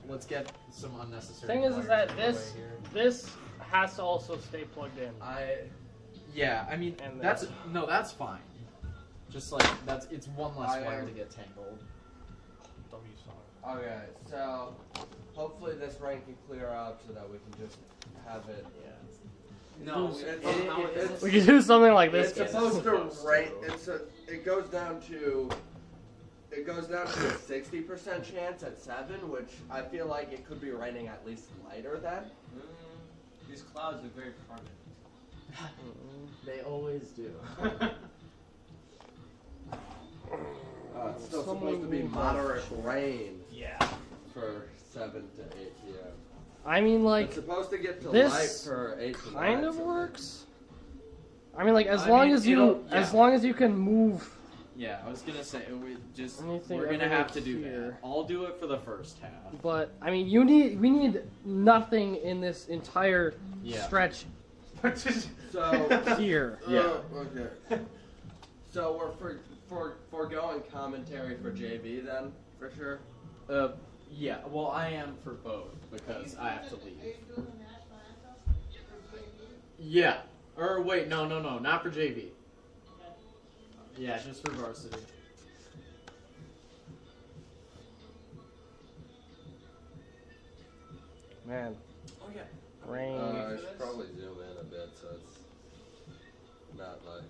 Let's get some unnecessary. Thing is that wires this has to also stay plugged in. Yeah, I mean And that's fine. Just like it's one less wire to get tangled. Okay, so hopefully this rain can clear up so that we can just have it. Yeah. No, we can do something like this. It's supposed to rain. It goes down to a 60% chance at 7, which I feel like it could be raining at least lighter then. These clouds look very permanent. They always do. It's still supposed to be moderate rain. Yeah. For 7 to 8 p.m. I mean, like, it's supposed to get to this light for 8 to 9. Kind of works. I mean, like, as long as you can move. Yeah, I was gonna say Anything we're gonna have to do here. that. I'll do it for the first half. But I mean, we need nothing in this entire stretch. So here. Okay. So we're foregoing commentary for JV then, for sure. Yeah. Well, I am for both because I have to leave. Yeah. Or wait, no, not for JV. Yeah, just for varsity. Man. Oh yeah. Rain. I should probably zoom in a bit so it's not like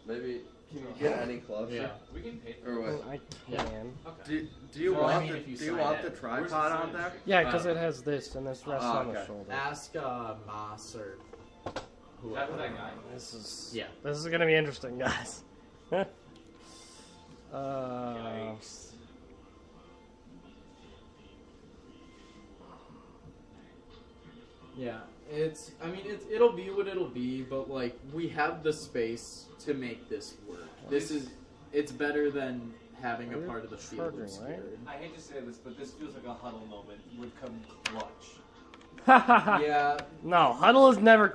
maybe. Can you get any closer? Yeah. We can pay for Or what? I can. Okay. Do you Well, want I mean, the tripod on there? Yeah, because it has this and this rests on the okay. shoulder. Ask Moss or whoever. That guy. This is Yeah. gonna be interesting, guys. Yikes. Yeah, it'll be what it'll be, but like we have the space to make this work. It's better than having a part of the field obscured. I hate to say this, but this feels like a Huddle moment would come clutch. Yeah. No, Huddle is never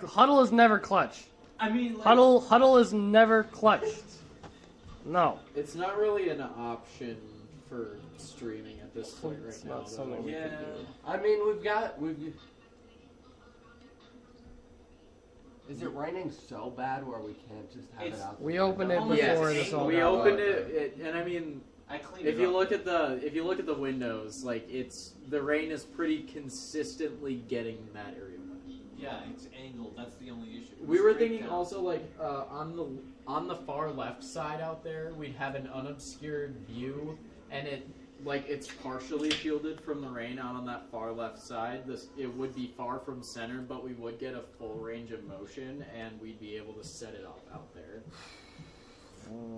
clutch. I mean, like, Huddle is never clutched. No. It's not really an option for streaming at this point right now. Not something we can do. I mean, we've. Is it raining so bad where we can't just have it out? We opened it before this all. We opened it, and I mean, I cleaned if it you up. look at the windows, like the rain is pretty consistently getting that area wet. Yeah, it's angled. That's the only issue. We were Straight thinking down. also like on the far left side out there, we'd have an unobscured view, and it's partially shielded from the rain out on that far left side. It would be far from center, but we would get a full range of motion, and we'd be able to set it up out there.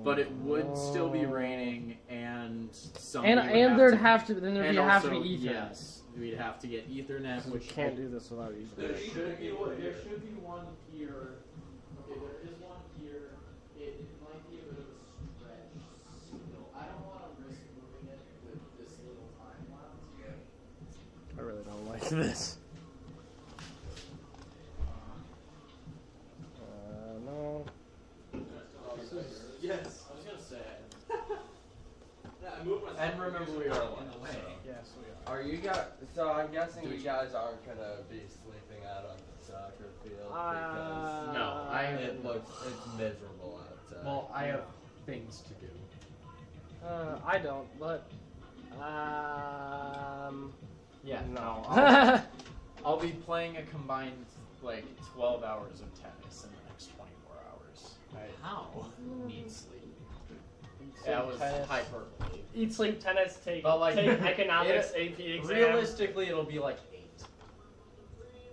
But it would still be raining, and there'd have to be Ethernet. Yes, we'd have to get Ethernet, which we can't do this without Ethernet. There should be one here. Okay, there is one here. It might be a bit of a stretch still. I don't want to risk moving it with this little time lapse. I really don't like this. No. Yes, I was gonna say. And remember, we are in the way. Yes, we are. Are you guys? So I'm guessing you guys aren't gonna be sleeping out on the soccer field because No, it's miserable outside. Well, I have things to do. I don't, but Yeah, no. I'll be playing a combined 12 hours of tennis in the next 24 hours. How? Need sleep. That was hyperbole. Eat, sleep, tennis, take economics, AP exam. Realistically, it'll be 8.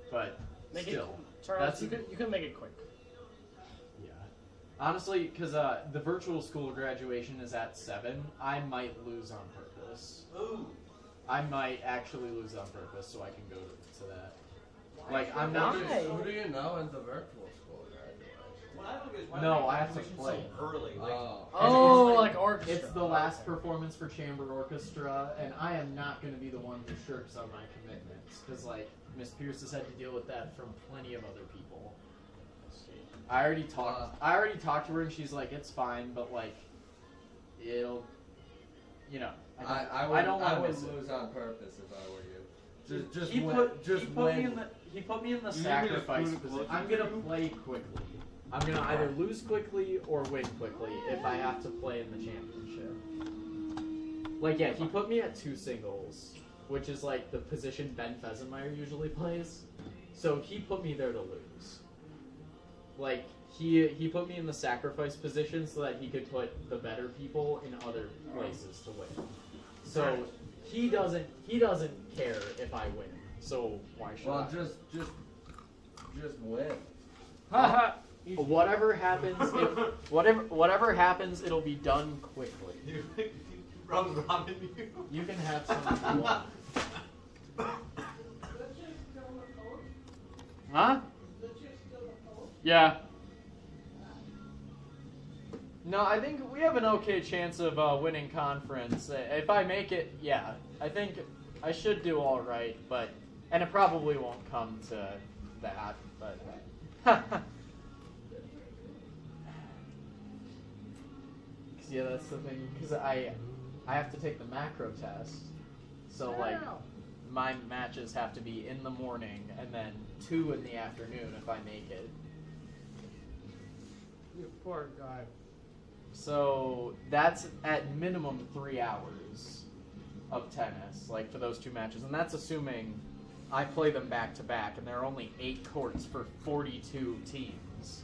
But Make still, it, Charles, you can make it quick. Yeah. Honestly, because the virtual school graduation is at 7, I might lose on purpose. Ooh. I might actually lose on purpose so I can go to that. I'm not. Who do you know in the virtual school graduation? What I don't get is why No, do they I have to graduation play. so early. Like orchestra. It's the last performance for chamber orchestra, and I am not going to be the one who shirks on my commitments because Miss Pierce has had to deal with that from plenty of other people. I already talked to her, and she's like, "It's fine," but it'll, I don't want to miss would it. lose on purpose if I were you. Just He win. put me in the sacrifice position. I'm gonna play quickly. I'm gonna either lose quickly or win quickly if I have to play in the championship. Like, yeah, he put me at 2 singles, which is like the position Ben Fesenmeyer usually plays. So he put me there to lose. Like, he put me in the sacrifice position so that he could put the better people in other places to win. So he doesn't care if I win. So why should I? Well, just win. Haha. Whatever happens, it'll be done quickly. Round robin you. You can have some if you want. Huh? Yeah. No, I think we have an okay chance of winning conference. If I make it, yeah, I think I should do all right. And it probably won't come to that. But yeah, that's the thing. Because I have to take the macro test, so like my matches have to be in the morning and then 2 in the afternoon if I make it. You poor guy. So that's at minimum 3 hours of tennis, like for those 2 matches, and that's assuming I play them back to back, and there are only 8 courts for 42 teams.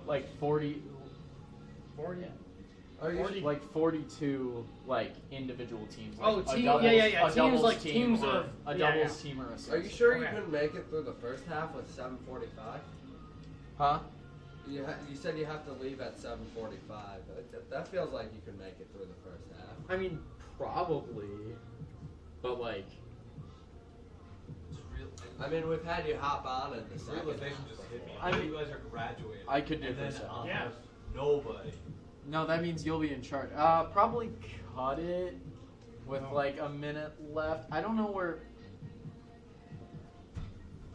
Like 40. Are you? Like 42 like individual teams. Like Oh, a team, doubles, yeah. a Teams doubles like team teams or of a yeah, doubles team or a six. Are you sure you Okay. couldn't make it through the first half with 7:45? Huh? You said you have to leave at 7:45. That feels like you could make it through the first half. I mean, probably, but like, I mean, we've had you hop on in the This second realization half just before. hit me. I mean, You guys are graduating. I could do and then this. Yeah. nobody. No, that means you'll be in charge. Probably cut it with like a minute left. I don't know where.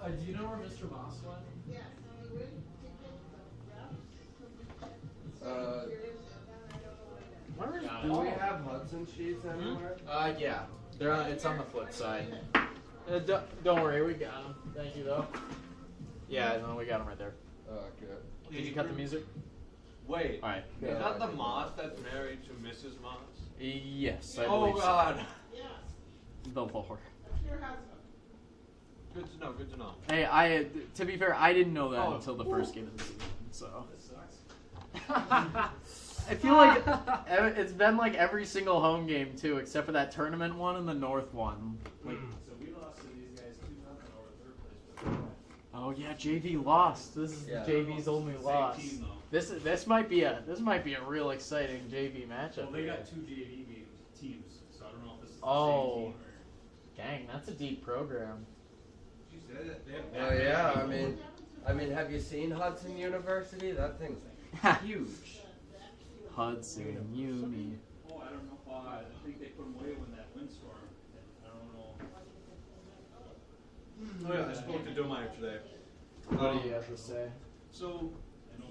Do you know where Mr. Moss went? Where is? Do we have Hudson sheets anywhere? Yeah. It's on the flip side. Don't worry, we got them. Thank you, though. Yeah, no, we got them right there. Oh, good. Did you cut the music? Wait. All right. Is that the Moss that's married to Mrs. Moss? Yes, I Oh believe God. so. The Lord. Good to know. Good to know. Hey, to be fair, I didn't know that Oh. until the first game of the season. So This sucks. I feel like it's been like every single home game too, except for that tournament one and the North one. Like, So we lost to these guys 2-0 over third place. oh yeah, JV lost. This is Yeah. JV's only Same loss. team, though. This might be a real exciting JV matchup. Well, they here. got 2 JV teams, so I don't know if this is the Oh. same team or. Dang, that's a deep program. Did you say that? They have Oh yeah, I mean, have you seen Hudson University? That thing's huge. Hudson Uni. Oh, I don't know. I think they put them away when that windstorm. I don't know. Oh yeah, I spoke to Domeyer today. What do you have to say? So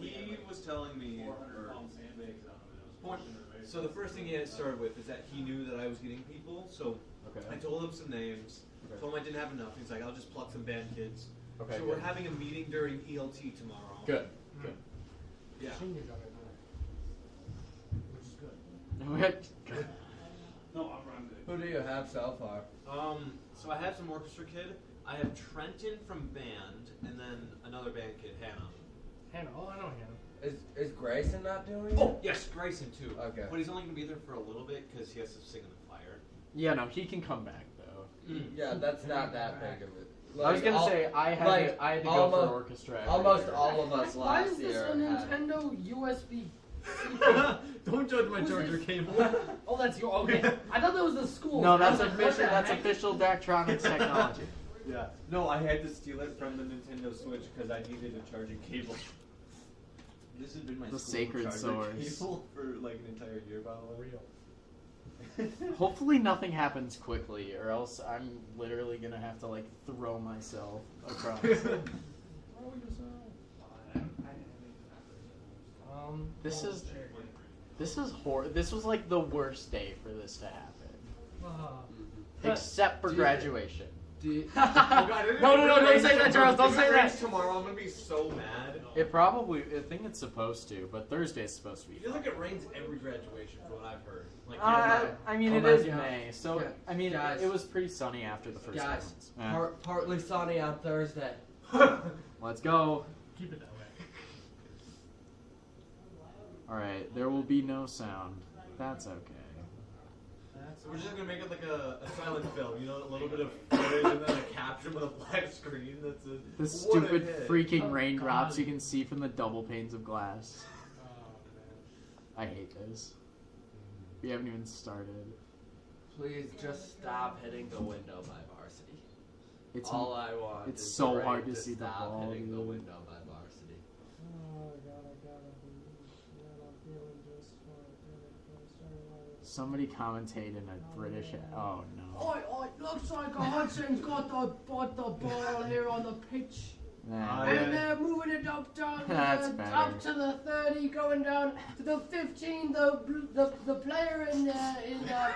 he was telling me. 400-pound sandbags on them. And it was Point- pushing it, right? So the first thing he had started with is that he knew that I was getting people. So Okay. I told him some names. Okay. Told him I didn't have enough. He's like, I'll just pluck some band kids. Okay. So we're having a meeting during ELT tomorrow. Good. Good. Yeah. Seniors on it, which is good. Good. No, I'm good. Who do you have so far? So I have some orchestra kid. I have Trenton from band, and then another band kid, Hannah. Hannah, oh, I know Hannah. Is Grayson not doing Oh it? yes, Grayson too. Okay. But he's only gonna be there for a little bit because he has to sing in the choir. Yeah, no, he can come back though. Yeah, that's not that big of it. I was gonna say I had to go almost- for orchestra. every Almost year. all of us Why last is this year a had. Nintendo USB? Don't judge my Who's charger this? cable. Oh, that's your okay. I thought that was the school. No, I that's was like, what official. the That's heck? official Daktronics technology. Yeah. No, I had to steal it from the Nintendo Switch because I needed a charging cable. This has been my The school sacred charger source. cable for like an entire year, by the way. Hopefully nothing happens quickly, or else I'm literally gonna have to like throw myself across. This is This was like the worst day for this to happen. Except for graduation. No, don't say that, Charles. Don't say that. Tomorrow, I'm gonna be so mad. It probably, I think it's supposed to, but Thursday's supposed to be. I feel like it rains every graduation, from what I've heard. Like, I mean, Oh it my is God. May, so Yeah. I mean, Guys. it was pretty sunny after the first Guys, months. partly sunny on Thursday. Let's go. Keep it that way. All right, there will be no sound. That's okay. So we're just gonna make it like a silent film, you know, a little bit of footage and then a caption with a black screen. That's it. The What a stupid hit. freaking Oh, raindrops God. you can see from the double panes of glass. Oh, I hate this. We haven't even started. Please just stop hitting the window by varsity. It's All I want. it's is so the rain hard to see the stop ball, hitting the dude. window by varsity. somebody commentate in a British. Oh no. Oi, looks like Hudson's got the ball here on the pitch. Nah. And they're moving it up down That's up better. to the 30, going down to the 15. The player in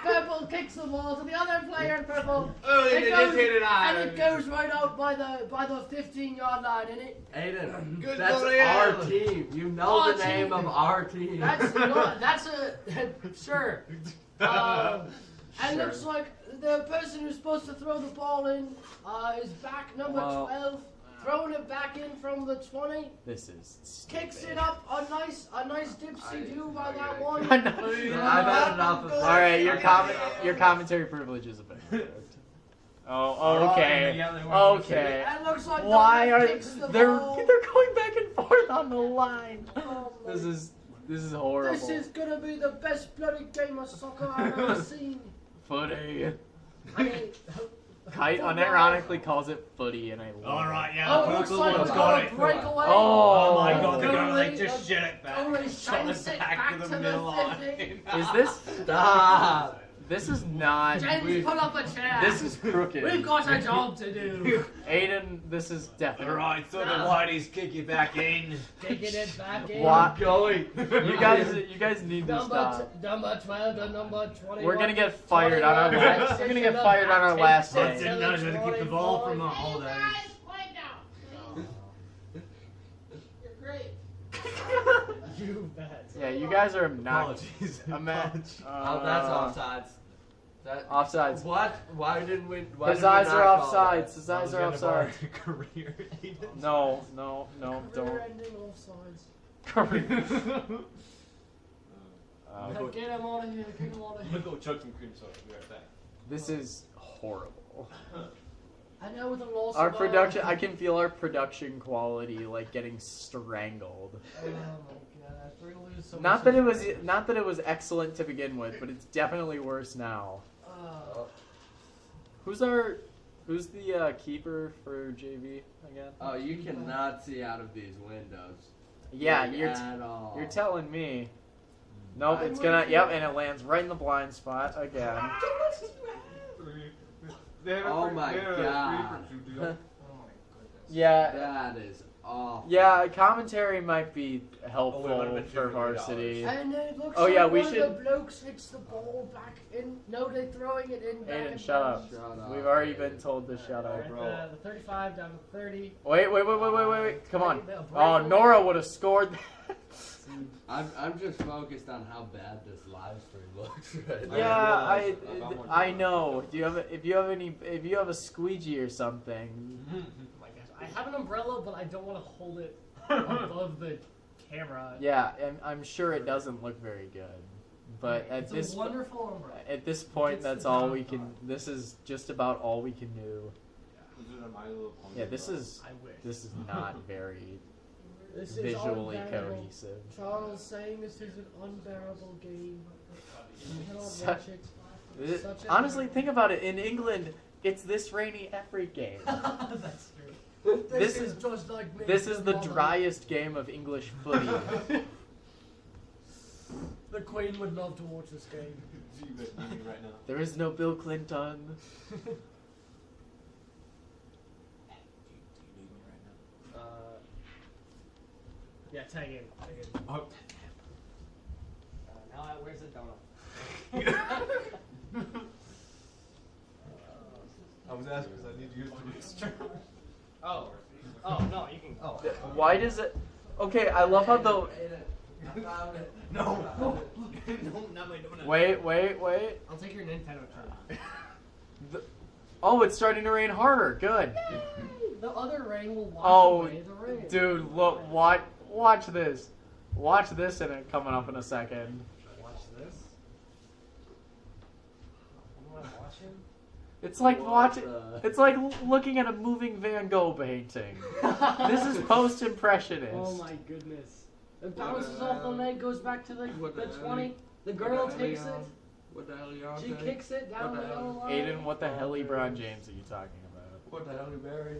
purple kicks the ball to the other player in purple. Oh, they just hit it out. And it goes right out by the 15-yard line, and it. Aiden, Good that's going, our Aiden. team. You know Our the name team. of our team. That's sure. And Sure. looks like the person who's supposed to throw the ball in is back, number Well, 12, throwing it back in from the 20. This is Kicks stupid. it up a nice dipsy do by that one. I know. I've had enough of this. All right, your commentary privilege is a bit. Oh, okay. Okay. And looks like Why the are ref kicks the they're ball. going back and forth on the line? Oh, my- This is horrible. This is gonna be the best bloody game of soccer I've ever seen. Footy. I mean, Kite football. unironically calls it footy, and I love Alright, it. yeah. Oh, it looks like One's it's got gonna it. break away. Oh, Oh my god, they're gonna like Only- just shit it back. only Shot shanks it it back back to to the the middle 50. line. Is this? Stop. This is not. James, pull up a chair. This is crooked. We've got a job to do. Aiden, this is definitely. Alright, so the whiteys kick you back in. Taking it back in. What? Going. You guys need to stop. Number 12 to number 21. We're gonna get fired on our last. We're gonna get fired on our last That's day. it, now trying to keep the ball from the Old Abes. You're great. You bet. Yeah, you guys are obnoxious. Apologies. Oh, that's offsides. That Offsides. What? Why didn't we? Why His did we eyes not are call offsides. that? His eyes are offsides. Career. No, don't. Career-ending offsides. Get him out of here. Get him out of I'm here. gonna go chug some cream soda. Be right back. This is horrible. I know with the loss Our of production, I can feel our production quality like getting strangled. Oh my god, we're gonna lose so Not much. that it was excellent to begin with, but it's definitely worse now. Who's the keeper for JV again? Oh, you cannot see out of these windows. Yeah, Like, at all. you're telling me. Nope, I'm it's gonna. with you. Yep, and it lands right in the blind spot again. Oh my god. Oh my goodness. Yeah, That is awful. yeah. Commentary might be Oh, it helpful would've been for $50. varsity. And it looks Oh, like yeah, one we of should- the blokes hits the ball back in. No, they're throwing it in. back Aiden, in shut up. bounds. Shut up. We've already been told to shut up. The 35 down to 30. Wait. Come on. They'll break Oh, away. Nora would have scored. I'm just focused on how bad this live stream looks right now. Yeah, realized I know. Do you have if you have a squeegee or something? Oh my gosh. I have an umbrella, but I don't want to hold it above the camera. Yeah, and I'm sure it doesn't look very good. But It's a wonderful umbrella. at this point, It's that's the all down we can. part. This is just about all we can do. Yeah, this is I wish. not very This is visually unbearable. cohesive. Charles saying this is an unbearable game. You cannot Su- watch it. Such a- Honestly, think about it. In England, it's this rainy every game. That's true. This is just like me. This is the Mother. driest game of English footy. The Queen would love to watch this game. right now. There is no Bill Clinton. Yeah, tag in. Oh. Now where's the donut? I was asking because I need to use the extra. Oh. Oh, no, you can. Oh. Why does it? Okay, I love how the. I found it. No. No, not my donut. Wait. I'll take your Nintendo turn. Oh, it's starting to rain harder. Good. The other rain will wash Oh, away the rain. dude, look, watch this. Watch this in it coming up in a second. Watch this. What am I watching? It's like watching. It's like looking at a moving Van Gogh painting. This is post-impressionist. Oh my goodness. It bounces off the leg, goes back to the What the hell 20. The girl takes it. What the hell are you on? She kicks it down the yellow line. Aiden, what the hell, LeBron James, are you talking about? What the hell, Barry?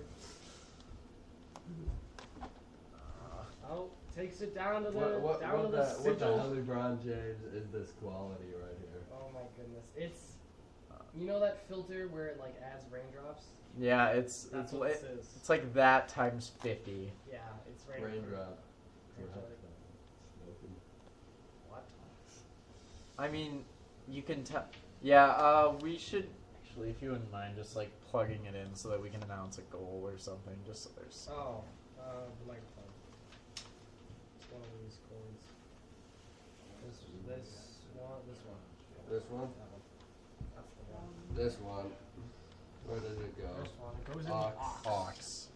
Oh, takes it down to the What the sigil. hell, LeBron James is this quality right here? Oh my goodness. It's you know that filter where it like adds raindrops? Yeah, it's what this is. it's like that times 50. Yeah, it's right. Raindrop. What? I mean, you can tell. Yeah, we should actually, if you wouldn't mind, just like plugging it in so that we can announce a goal or something. Just so there's. Oh, the microphone. It's one of these cords. This one. This one? That's the one. This one. Where does it go? This one. It goes in Ox. the ox. Ox.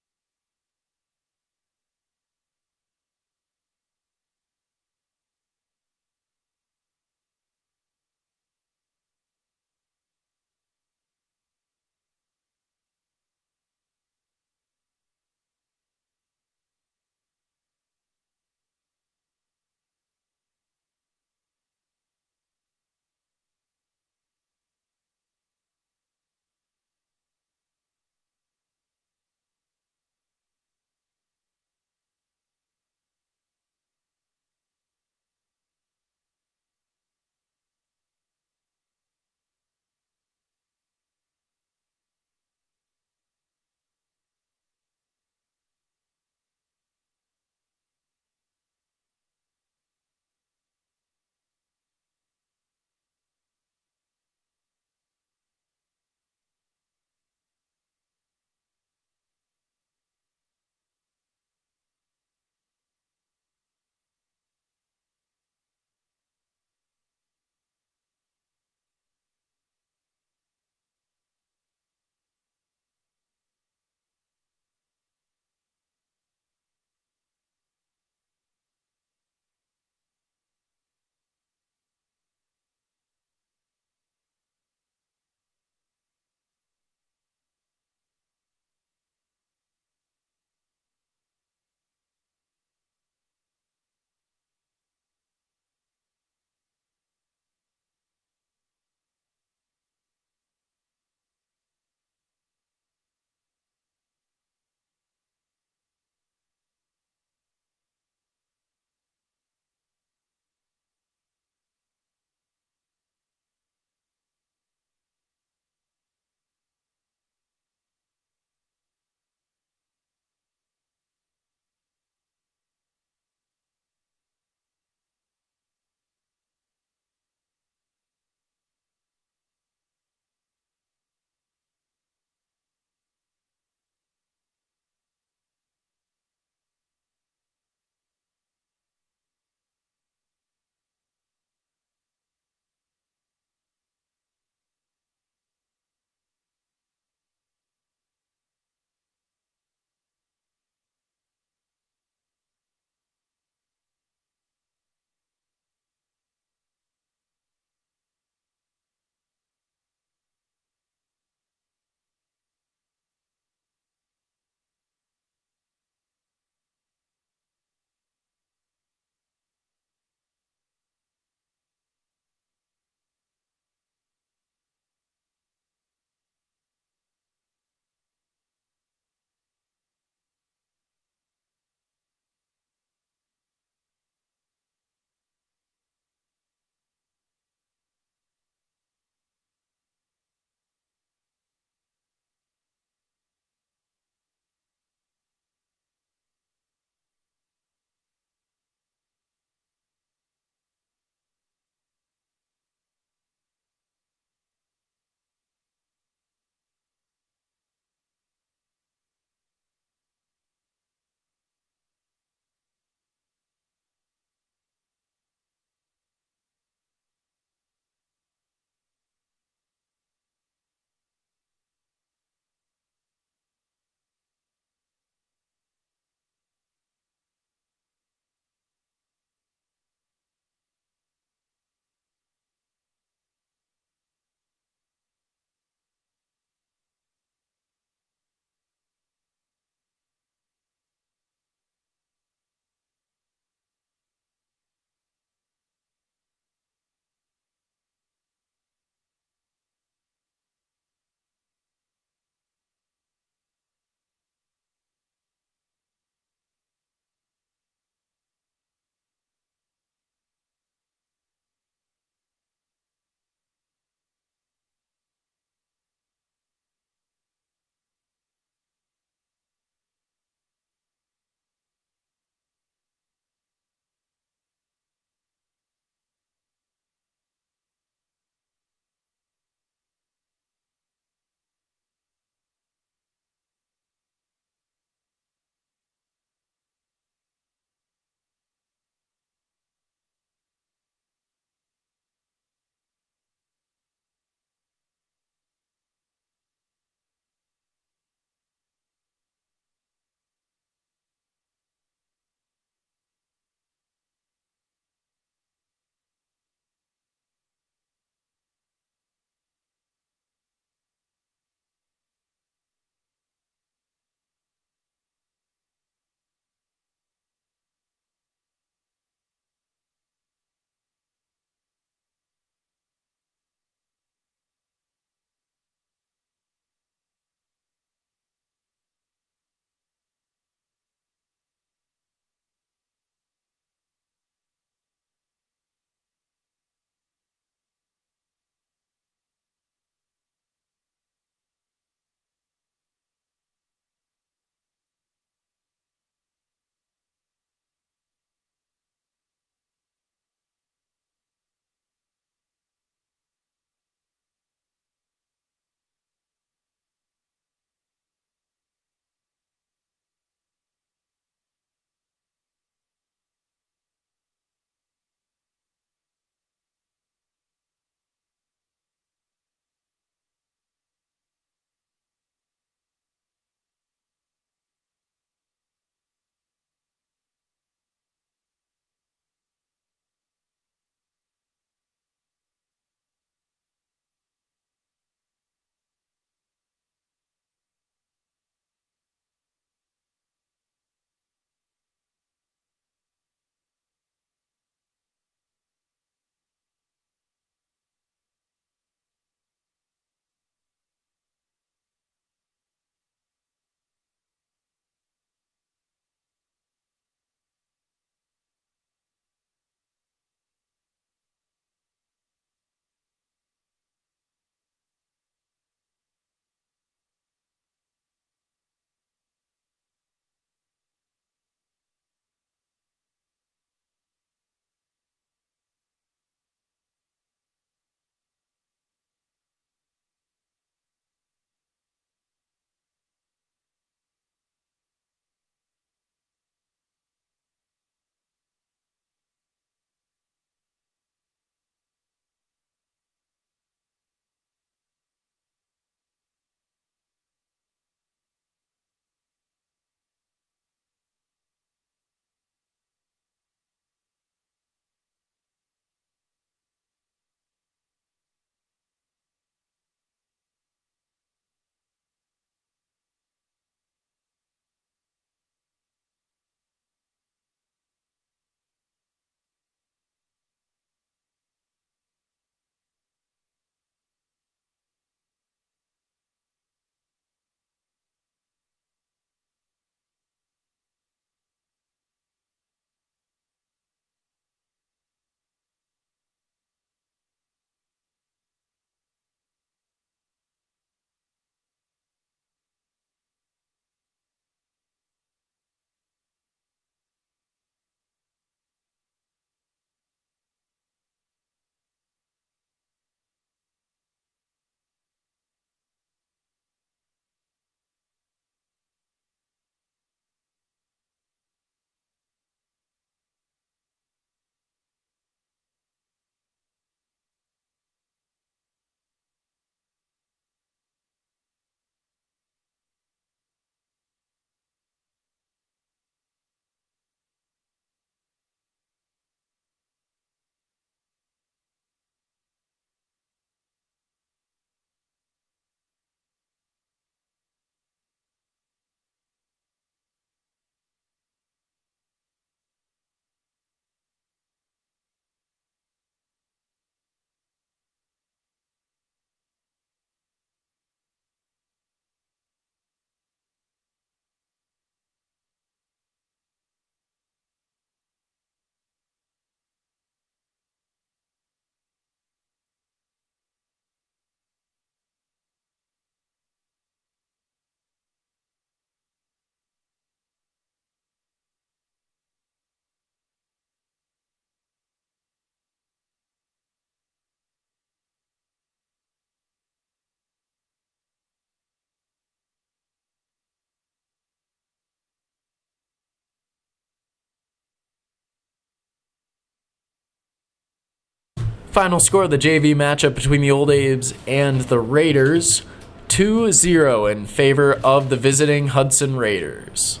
Final score of the JV matchup between the Old Abes and the Raiders, 2-0 in favor of the visiting Hudson Raiders.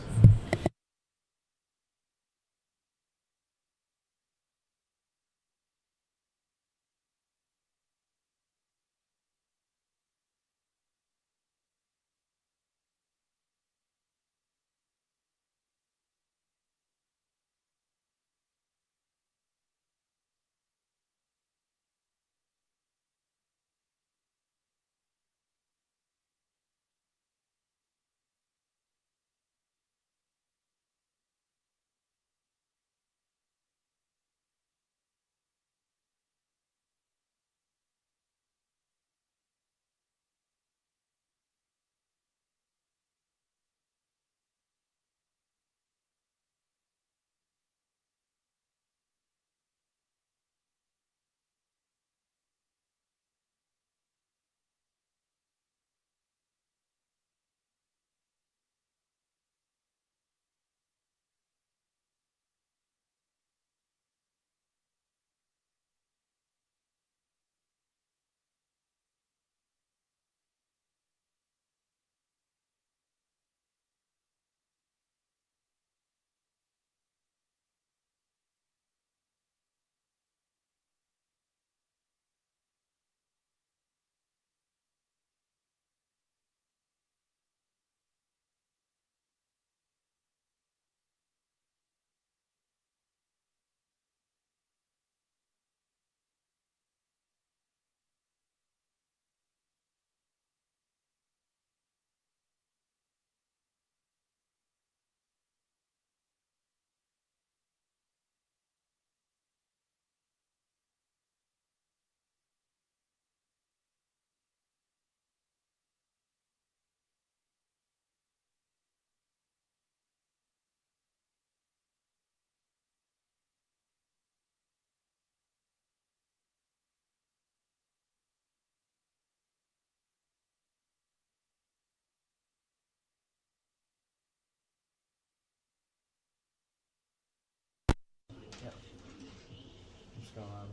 What's going on?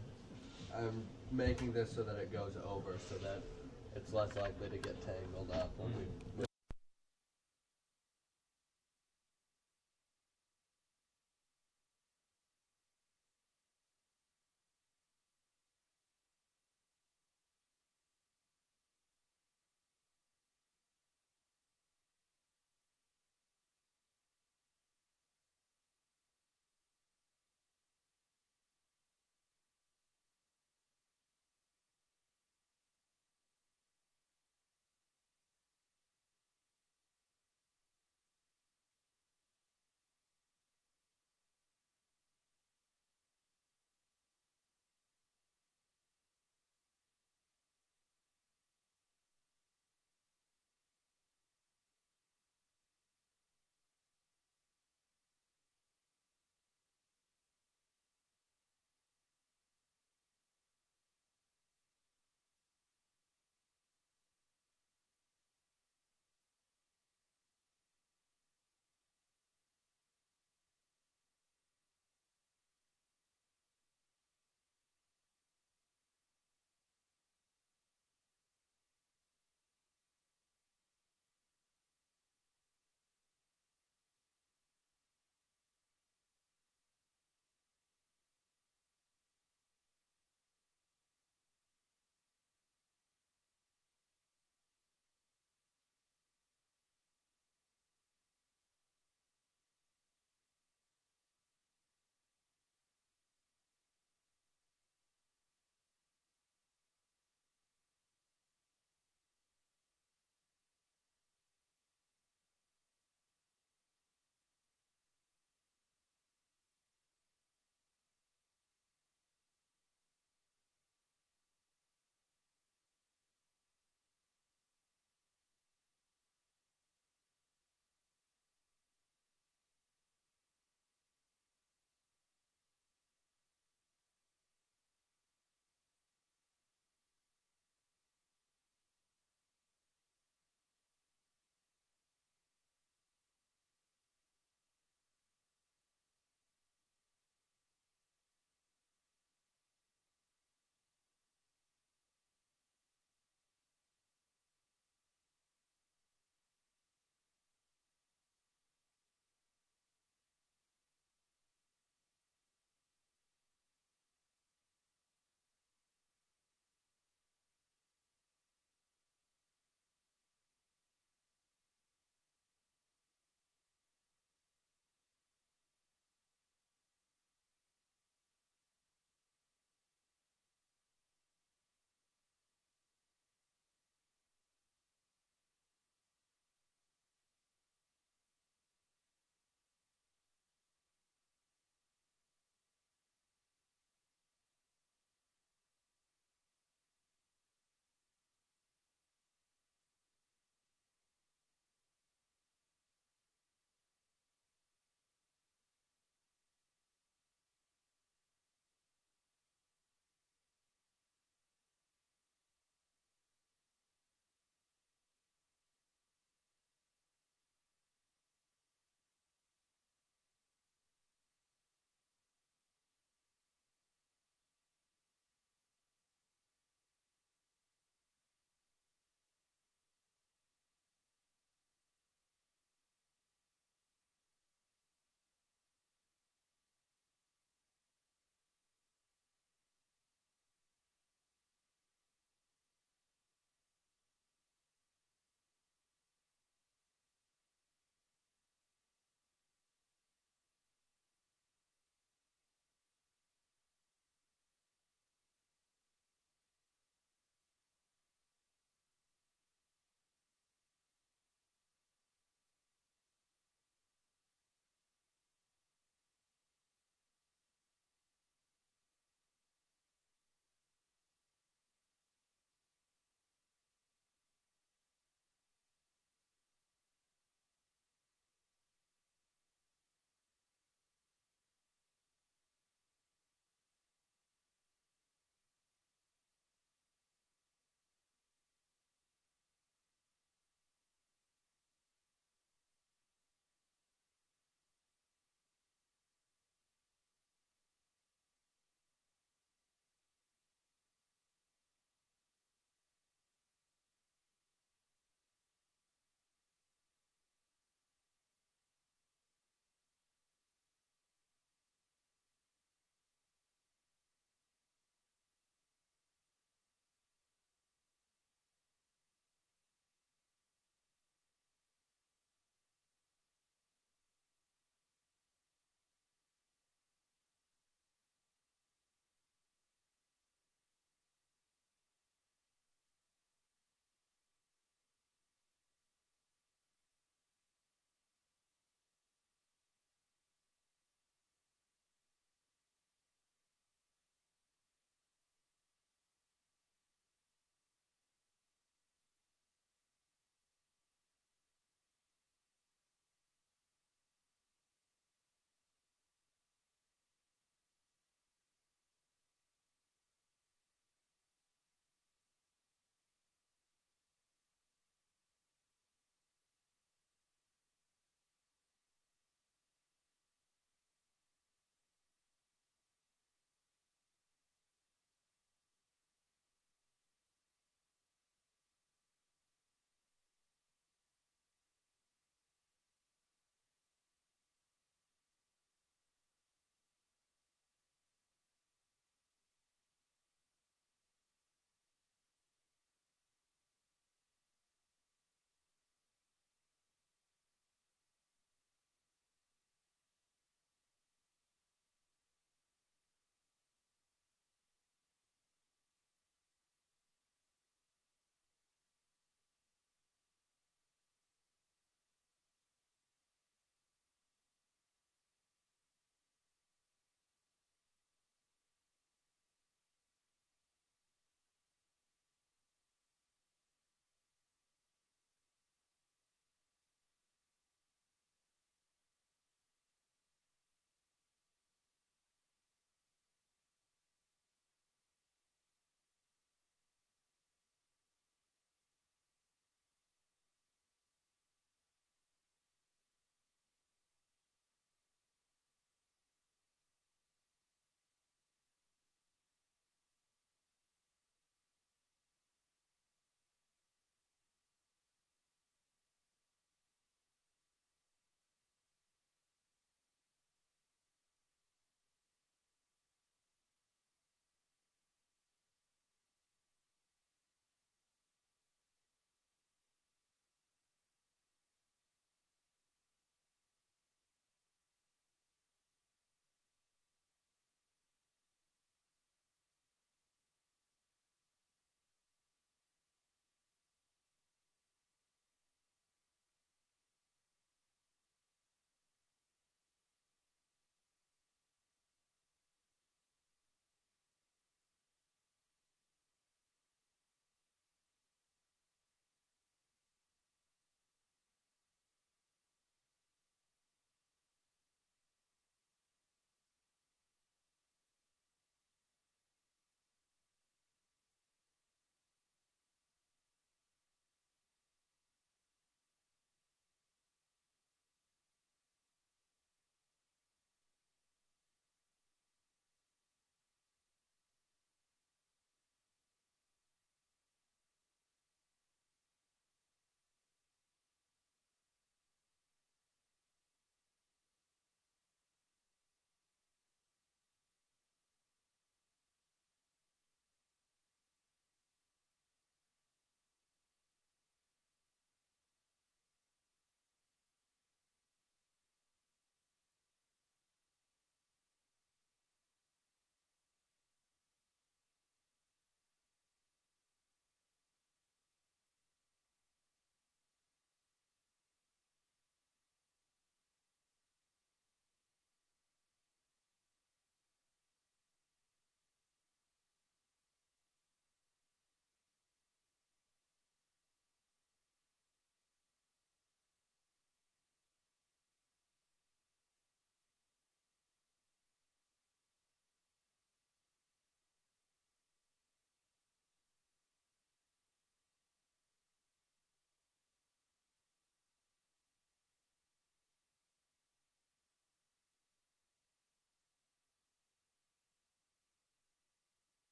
I'm making this so that it goes over, so that it's less likely to get tangled up when we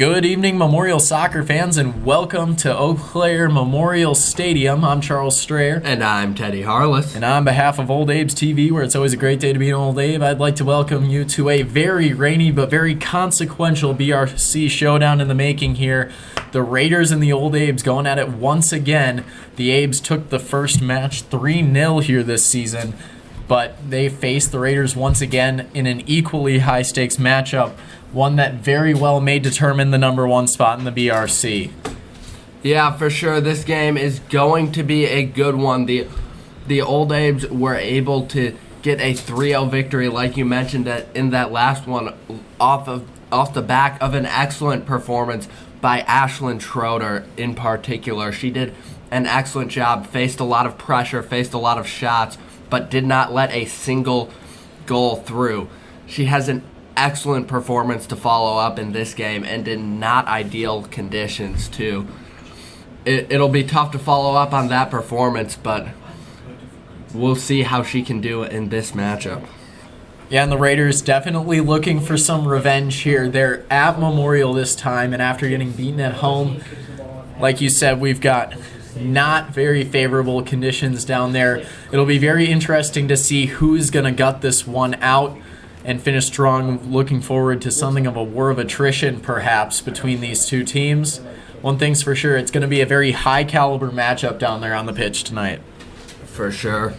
Good evening, Memorial Soccer fans, and welcome to Eau Claire Memorial Stadium. I'm Charles Strayer. And I'm Teddy Harless. And on behalf of Old Abes TV, where it's always a great day to be an Old Abe, I'd like to welcome you to a very rainy but very consequential BRC showdown in the making here. The Raiders and the Old Abes going at it once again. The Abes took the first match 3-0 here this season, but they faced the Raiders once again in an equally high-stakes matchup, one that very well may determine the number one spot in the BRC. Yeah, for sure. This game is going to be a good one. The Old Abes were able to get a 3-0 victory, like you mentioned in that last one, off the back of an excellent performance by Ashlyn Schroeder in particular. She did an excellent job, faced a lot of pressure, faced a lot of shots, but did not let a single goal through. She has an excellent performance to follow up in this game, and in not ideal conditions too. It'll be tough to follow up on that performance, but we'll see how she can do in this matchup. Yeah, and the Raiders definitely looking for some revenge here. They're at Memorial this time, and after getting beaten at home, like you said, we've got not very favorable conditions down there. It'll be very interesting to see who's going to gut this one out and finish strong. Looking forward to something of a war of attrition, perhaps, between these two teams. One thing's for sure, it's going to be a very high-caliber matchup down there on the pitch tonight. For sure.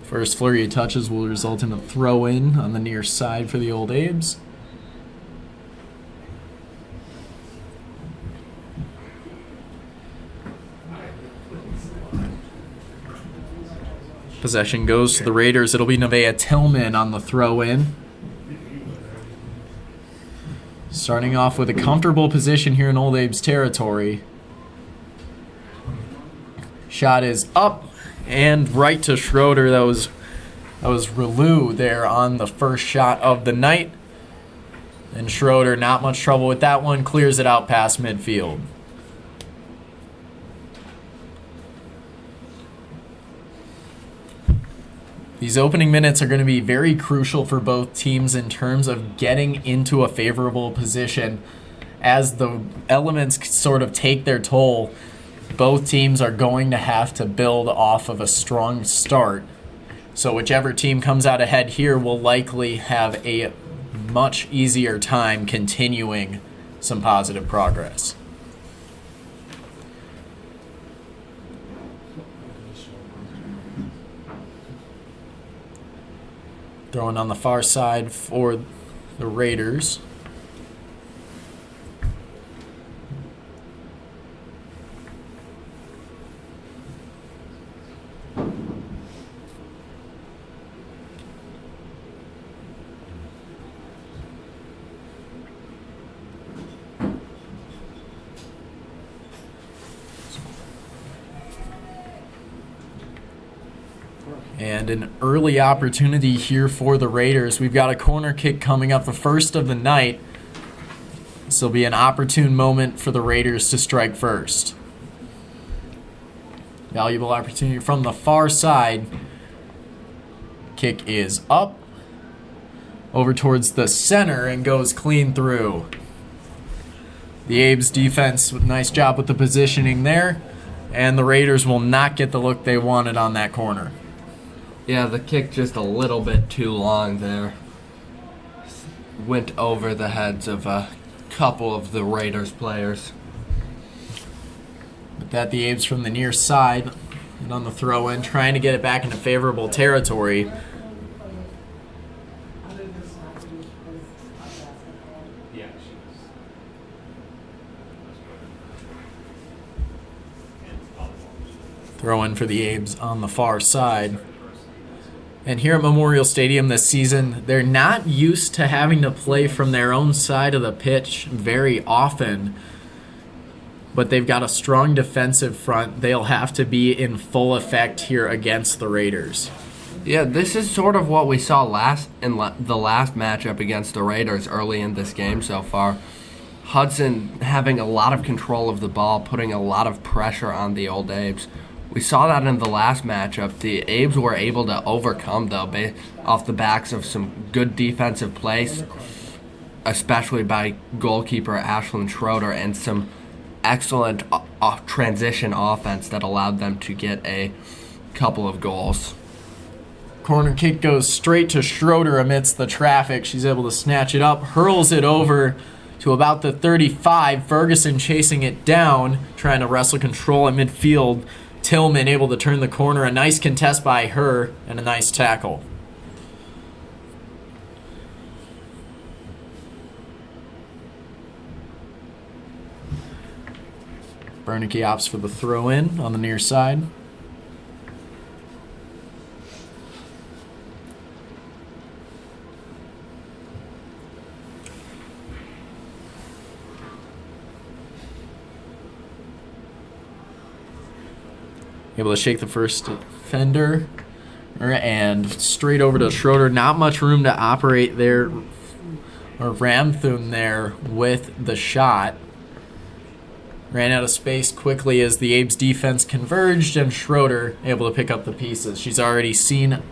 First flurry of touches will result in a throw-in on the near side for the Old Abes. Possession goes to the Raiders. It'll be Nevaeh Tillman on the throw-in. Starting off with a comfortable position here in Old Abe's territory. Shot is up and right to Schroeder. That was Relou there on the first shot of the night. And Schroeder, not much trouble with that one, clears it out past midfield. These opening minutes are going to be very crucial for both teams in terms of getting into a favorable position. As the elements sort of take their toll, both teams are going to have to build off of a strong start. So whichever team comes out ahead here will likely have a much easier time continuing some positive progress. Throwing on the far side for the Raiders. And an early opportunity here for the Raiders. We've got a corner kick coming up, the first of the night. This will be an opportune moment for the Raiders to strike first. Valuable opportunity from the far side. Kick is up over towards the center and goes clean through. The Abes defense, nice job with the positioning there. And the Raiders will not get the look they wanted on that corner. Yeah, the kick just a little bit too long there. Went over the heads of a couple of the Raiders players. But that the Abes from the near side and on the throw-in, trying to get it back into favorable territory. Throw-in for the Abes on the far side. And here at Memorial Stadium this season, they're not used to having to play from their own side of the pitch very often. But they've got a strong defensive front. They'll have to be in full effect here against the Raiders. Yeah, this is sort of what we saw the last matchup against the Raiders early in this game so far. Hudson having a lot of control of the ball, putting a lot of pressure on the Old Abes. We saw that in the last matchup. The Abes were able to overcome, though, off the backs of some good defensive plays, especially by goalkeeper Ashlyn Schroeder, and some excellent transition offense that allowed them to get a couple of goals. Corner kick goes straight to Schroeder amidst the traffic. She's able to snatch it up, hurls it over to about the 35. Ferguson chasing it down, trying to wrestle control at midfield. Tillman able to turn the corner. A nice contest by her and a nice tackle. Bernicke opts for the throw in on the near side. Able to shake the first defender and straight over to Schroeder. Not much room to operate there, or Ramthun there with the shot. Ran out of space quickly as the Abe's defense converged, and Schroeder able to pick up the pieces. She's already seen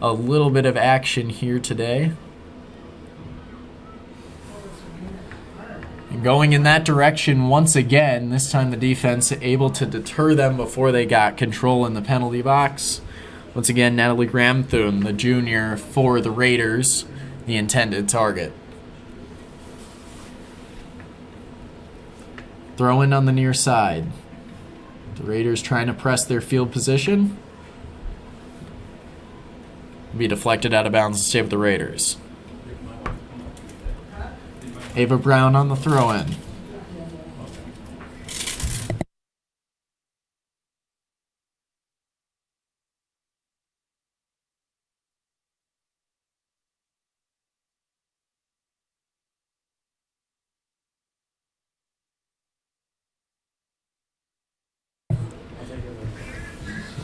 a little bit of action here today. And going in that direction once again, this time the defense able to deter them before they got control in the penalty box. Once again, Natalie Ramthun, the junior for the Raiders, the intended target. Throw in on the near side. The Raiders trying to press their field position. Be deflected out of bounds and stay with the Raiders. Ava Brown on the throw-in.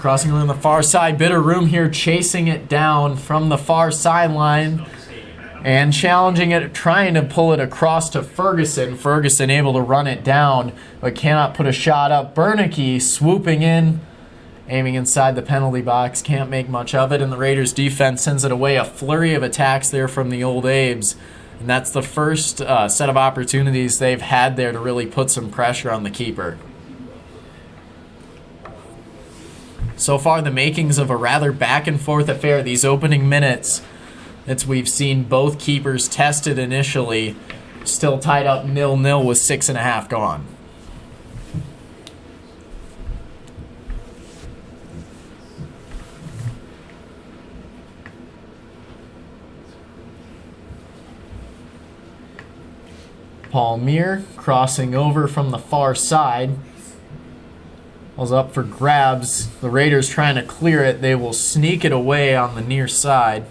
Crossing around the far side, bit of room here, chasing it down from the far sideline and challenging it, trying to pull it across to Ferguson. Ferguson able to run it down, but cannot put a shot up. Bernicke swooping in, aiming inside the penalty box, can't make much of it, and the Raiders defense sends it away. A flurry of attacks there from the Old Abes, and that's the first set of opportunities they've had there to really put some pressure on the keeper. So far, the makings of a rather back-and-forth affair these opening minutes. We've seen both keepers tested initially, still tied up 0-0 with 6.5 gone. Paul Meir crossing over from the far side. Ball's up for grabs. The Raiders trying to clear it. They will sneak it away on the near side.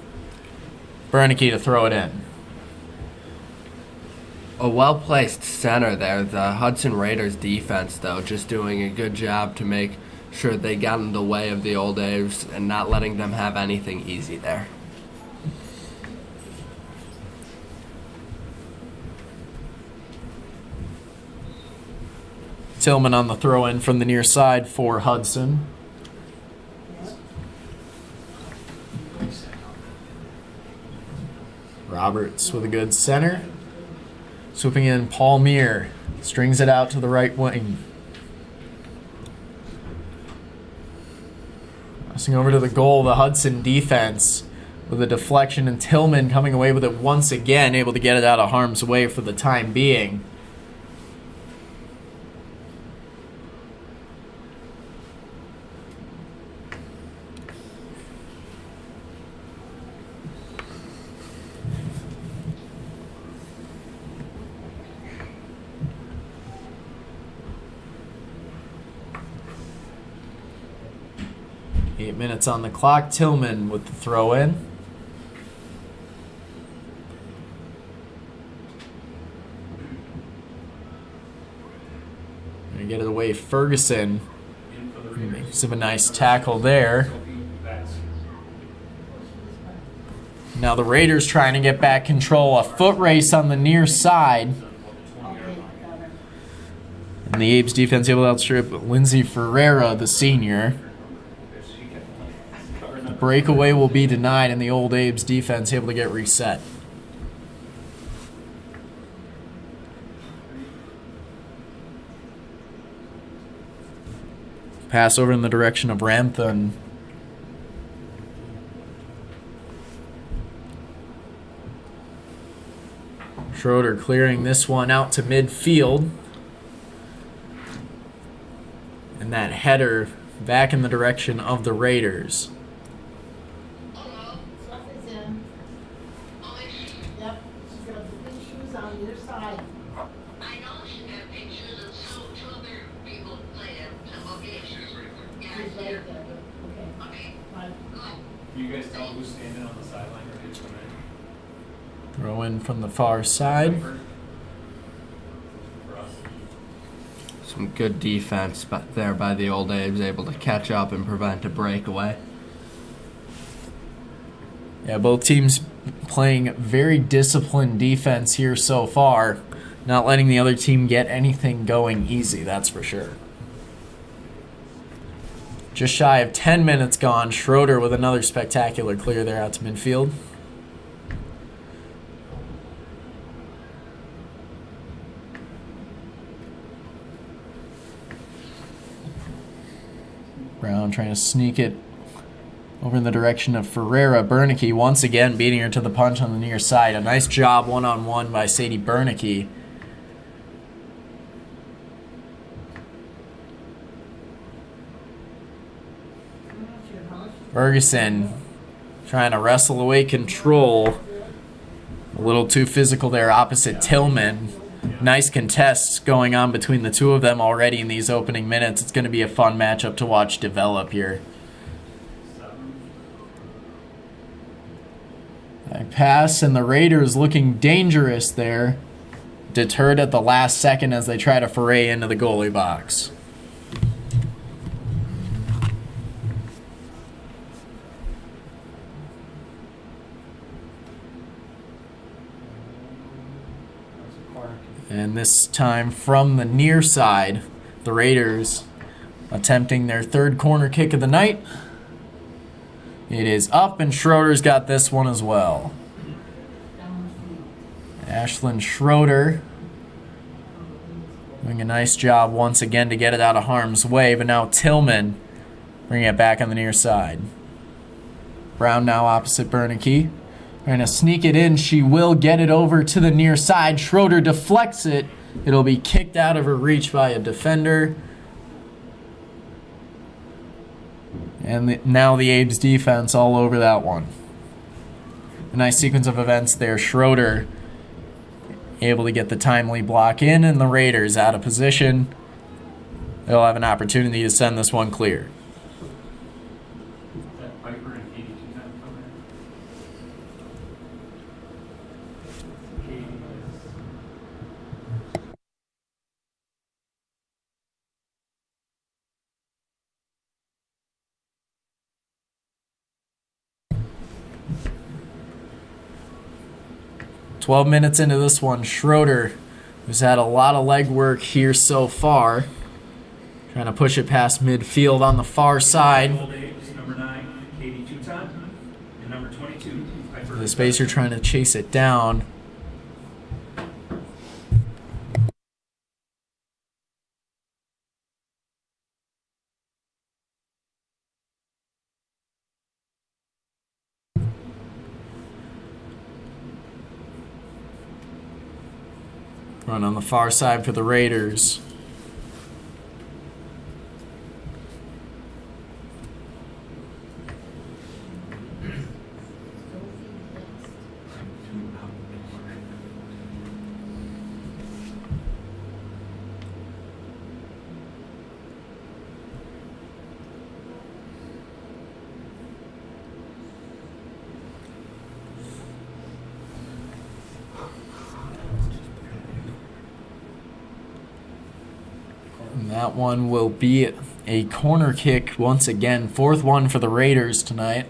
Bernicke to throw it in. A well-placed center there. The Hudson Raiders defense, though, just doing a good job to make sure they got in the way of the Old Abes and not letting them have anything easy there. Tillman on the throw-in from the near side for Hudson. Roberts with a good center. Swooping in, Paul Meir strings it out to the right wing. Crossing over to the goal, the Hudson defense with a deflection, and Tillman coming away with it once again, able to get it out of harm's way for the time being. Minutes on the clock. Tillman with the throw in. Gonna get it away. Ferguson makes him a nice tackle there. Now the Raiders trying to get back control. A foot race on the near side. And the Abes defense able to outstrip Lindsey Ferreira, the senior. The breakaway will be denied, and the Old Abes defense able to get reset. Pass over in the direction of Ramthun. Schroeder clearing this one out to midfield. And that header back in the direction of the Raiders. Something's in. Yep, she's got the big shoes on either side. I know she's got big shoes and so two other people play at okay. Yeah, She's I right see her. there. Okay. Okay, Fine. good. You guys tell who's standing on the sideline or who's coming in? Throw in from the far side. For us. Some good defense there by the Old Abes, able to catch up and prevent a breakaway. Yeah, both teams playing very disciplined defense here so far. Not letting the other team get anything going easy, that's for sure. Just shy of 10 minutes gone. Schroeder with another spectacular clear there out to midfield. Brown trying to sneak it over in the direction of Ferreira. Bernicke once again beating her to the punch on the near side. A nice job one-on-one by Sadie Bernicke. Ferguson trying to wrestle away control. A little too physical there opposite Tillman. Nice contests going on between the two of them already in these opening minutes. It's going to be a fun matchup to watch develop here. They pass, and the Raiders looking dangerous there. Deterred at the last second as they try to foray into the goalie box. And this time from the near side, the Raiders attempting their third corner kick of the night. It is up, and Schroeder's got this one as well. Ashlyn Schroeder doing a nice job once again to get it out of harm's way, but now Tillman bringing it back on the near side. Brown now opposite Bernicke. Trying to sneak it in. She will get it over to the near side. Schroeder deflects it. It'll be kicked out of her reach by a defender. And now the Abes defense all over that one. A nice sequence of events there. Schroeder able to get the timely block in, and the Raiders out of position. They'll have an opportunity to send this one clear. Is that Piper and 82 time coming in? Katie is. "12 minutes into this one, Schroeder, who's had a lot of legwork here so far, trying to push it past midfield on the far side. Old Abe's number 9, Katie two-time, and number 22, Piper. The spacer trying to chase it down. Run on the far side for the Raiders. And that one will be a corner kick once again. Fourth one for the Raiders tonight.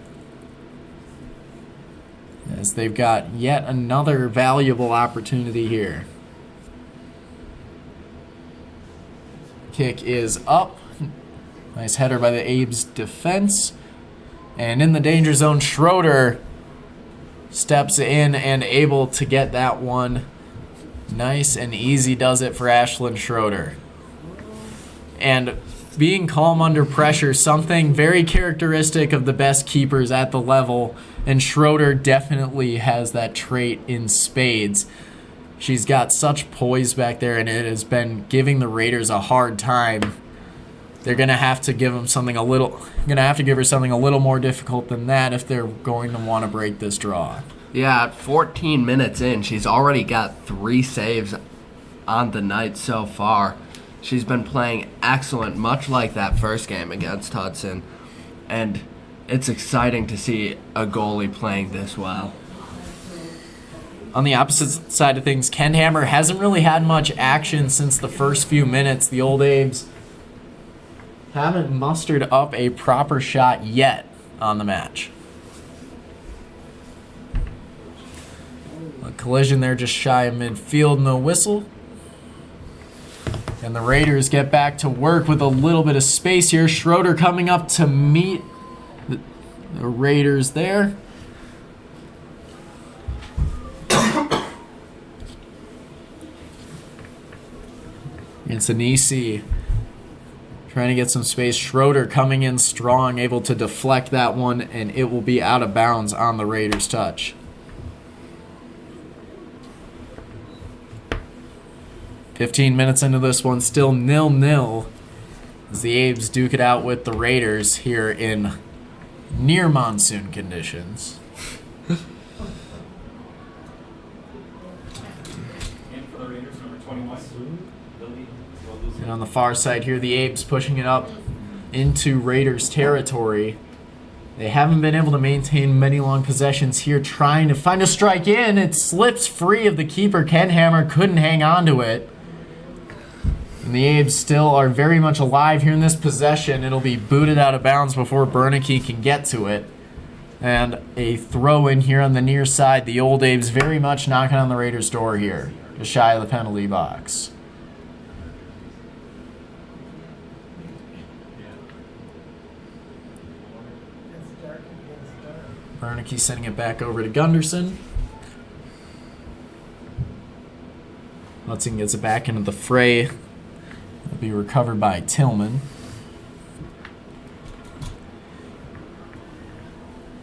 As as they've got yet another valuable opportunity here. Kick is up. Nice header by the Abes defense. And in the danger zone, Schroeder steps in and able to get that one. Nice and easy does it for Ashlyn Schroeder. And being calm under pressure, something very characteristic of the best keepers at the level, and Schroeder definitely has that trait in spades. She's got such poise back there, and it has been giving the Raiders a hard time. They're gonna have to give her something a little more difficult than that if they're going to want to break this draw. Yeah, at 14 minutes in, she's already got 3 saves on the night so far. She's been playing excellent, much like that first game against Hudson. And it's exciting to see a goalie playing this well. On the opposite side of things, Ken Hammer hasn't really had much action since the first few minutes. The Old Abes haven't mustered up a proper shot yet on the match. A collision there just shy of midfield, no whistle. And the Raiders get back to work with a little bit of space here. Schroeder coming up to meet the Raiders there. It's Anisi trying to get some space. Schroeder coming in strong, able to deflect that one, and it will be out of bounds on the Raiders' touch. 15 minutes into this one, still 0-0 as the Abes duke it out with the Raiders here in near monsoon conditions. And for the Raiders, number 21, Lily. And on the far side here, the Abes pushing it up into Raiders territory. They haven't been able to maintain many long possessions here, trying to find a strike in. It slips free of the keeper. Ken Hammer couldn't hang on to it. And the Abes still are very much alive here in this possession. It'll be booted out of bounds before Bernicke can get to it. And a throw in here on the near side. The Old Abes very much knocking on the Raiders' door here, just shy of the penalty box. Bernicke sending it back over to Gunderson. Hudson gets it back into the fray. It'll be recovered by Tillman.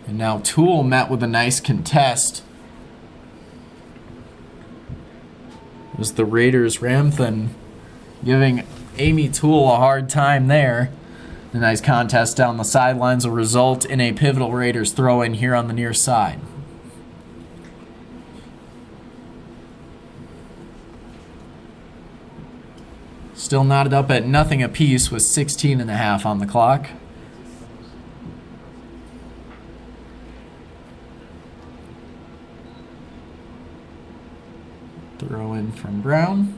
And now Toole met with a nice contest. It was the Raiders' Ramthan giving Amy Toole a hard time there. The nice contest down the sidelines will result in a pivotal Raiders throw-in here on the near side. Still knotted up at nothing apiece with 16.5 on the clock. Throw in from Brown.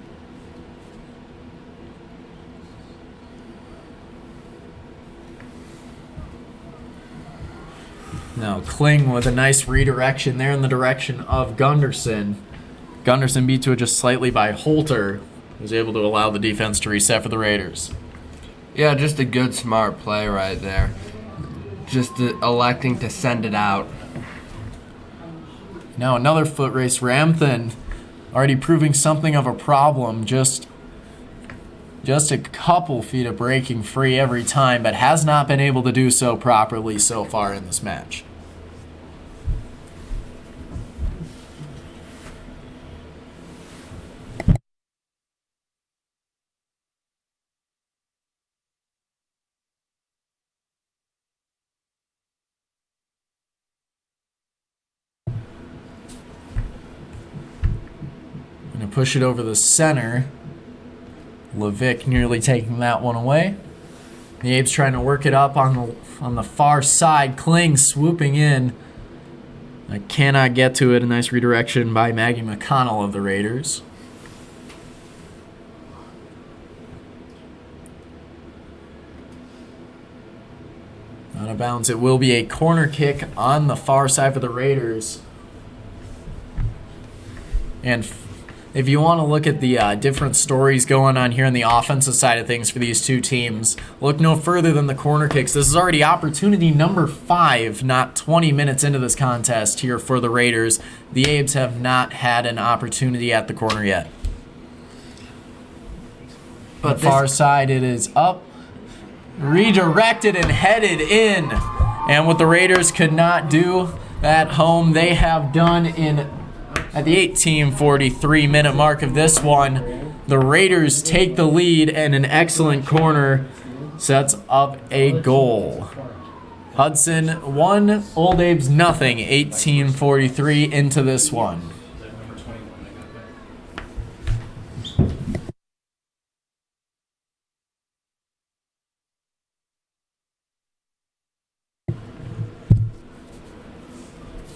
Now Kling with a nice redirection there in the direction of Gunderson. Gunderson beat to it just slightly by Holter, who's able to allow the defense to reset for the Raiders. Yeah, just a good, smart play right there. Just electing to send it out. Now another foot race. Ramthan already proving something of a problem. Just a couple feet of breaking free every time, but has not been able to do so properly so far in this match. Going to push it over the center. Levick nearly taking that one away. The Abes trying to work it up on the far side. Kling swooping in. I cannot get to it. A nice redirection by Maggie McConnell of the Raiders. Out of bounds. It will be a corner kick on the far side for the Raiders. And if you want to look at the different stories going on here on the offensive side of things for these two teams, look no further than the corner kicks. This is already opportunity number 5, not 20 minutes into this contest here for the Raiders. The Abes have not had an opportunity at the corner yet. But far side, it is up, redirected and headed in. And what the Raiders could not do at home, they have done at the 18:43-minute mark of this one. The Raiders take the lead, and an excellent corner sets up a goal. Hudson 1, Old Abe's nothing, 18:43 into this one.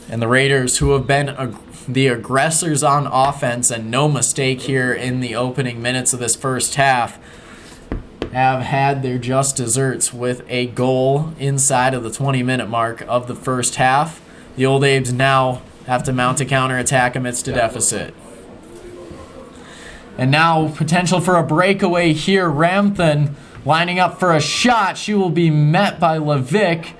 And the Raiders, who have been the aggressors on offense, and no mistake here in the opening minutes of this first half, have had their just desserts with a goal inside of the 20-minute mark of the first half. The Old Abes now have to mount a counterattack amidst a deficit. And now potential for a breakaway here. Ramthan lining up for a shot. She will be met by Levick,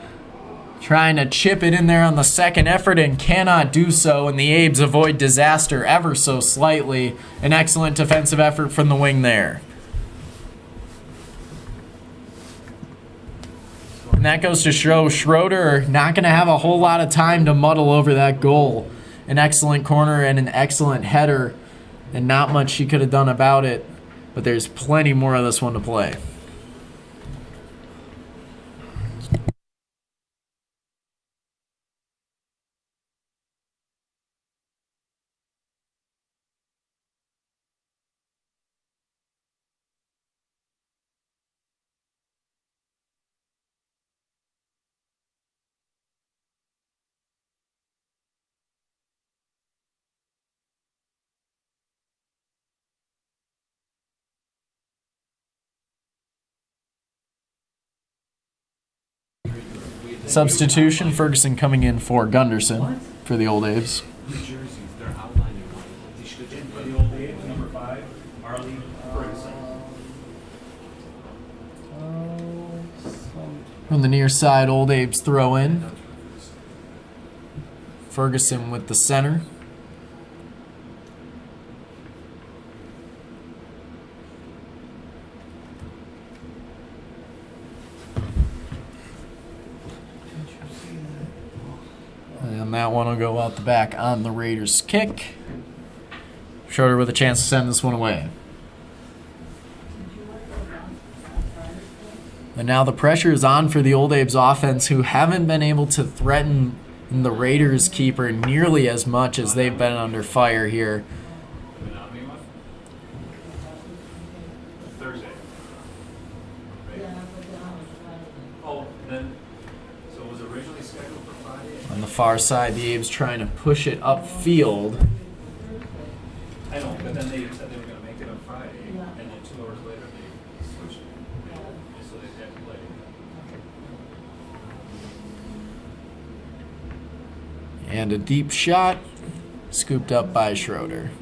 trying to chip it in there on the second effort and cannot do so, and the Abes avoid disaster ever so slightly. An excellent defensive effort from the wing there. And that goes to show Schroeder not going to have a whole lot of time to muddle over that goal. An excellent corner and an excellent header, and not much she could have done about it, but there's plenty more of this one to play. Substitution, Ferguson coming in for Gunderson for the Old Abes. For the Old Abe, number 5, Marley Ferguson. From the near side, Old Abes throw in. Ferguson with the center. And that one will go out the back on the Raiders' kick. Schroeder with a chance to send this one away. And now the pressure is on for the Old Abes offense, who haven't been able to threaten the Raiders' keeper nearly as much as they've been under fire here. Thursday. Oh, then, so it was originally scheduled for Friday? On the far side, the Abes trying to push it upfield. I know, but then they said they were going to make it on Friday, and then 2 hours later they switched it. So they had to play. And a deep shot, scooped up by Schroeder.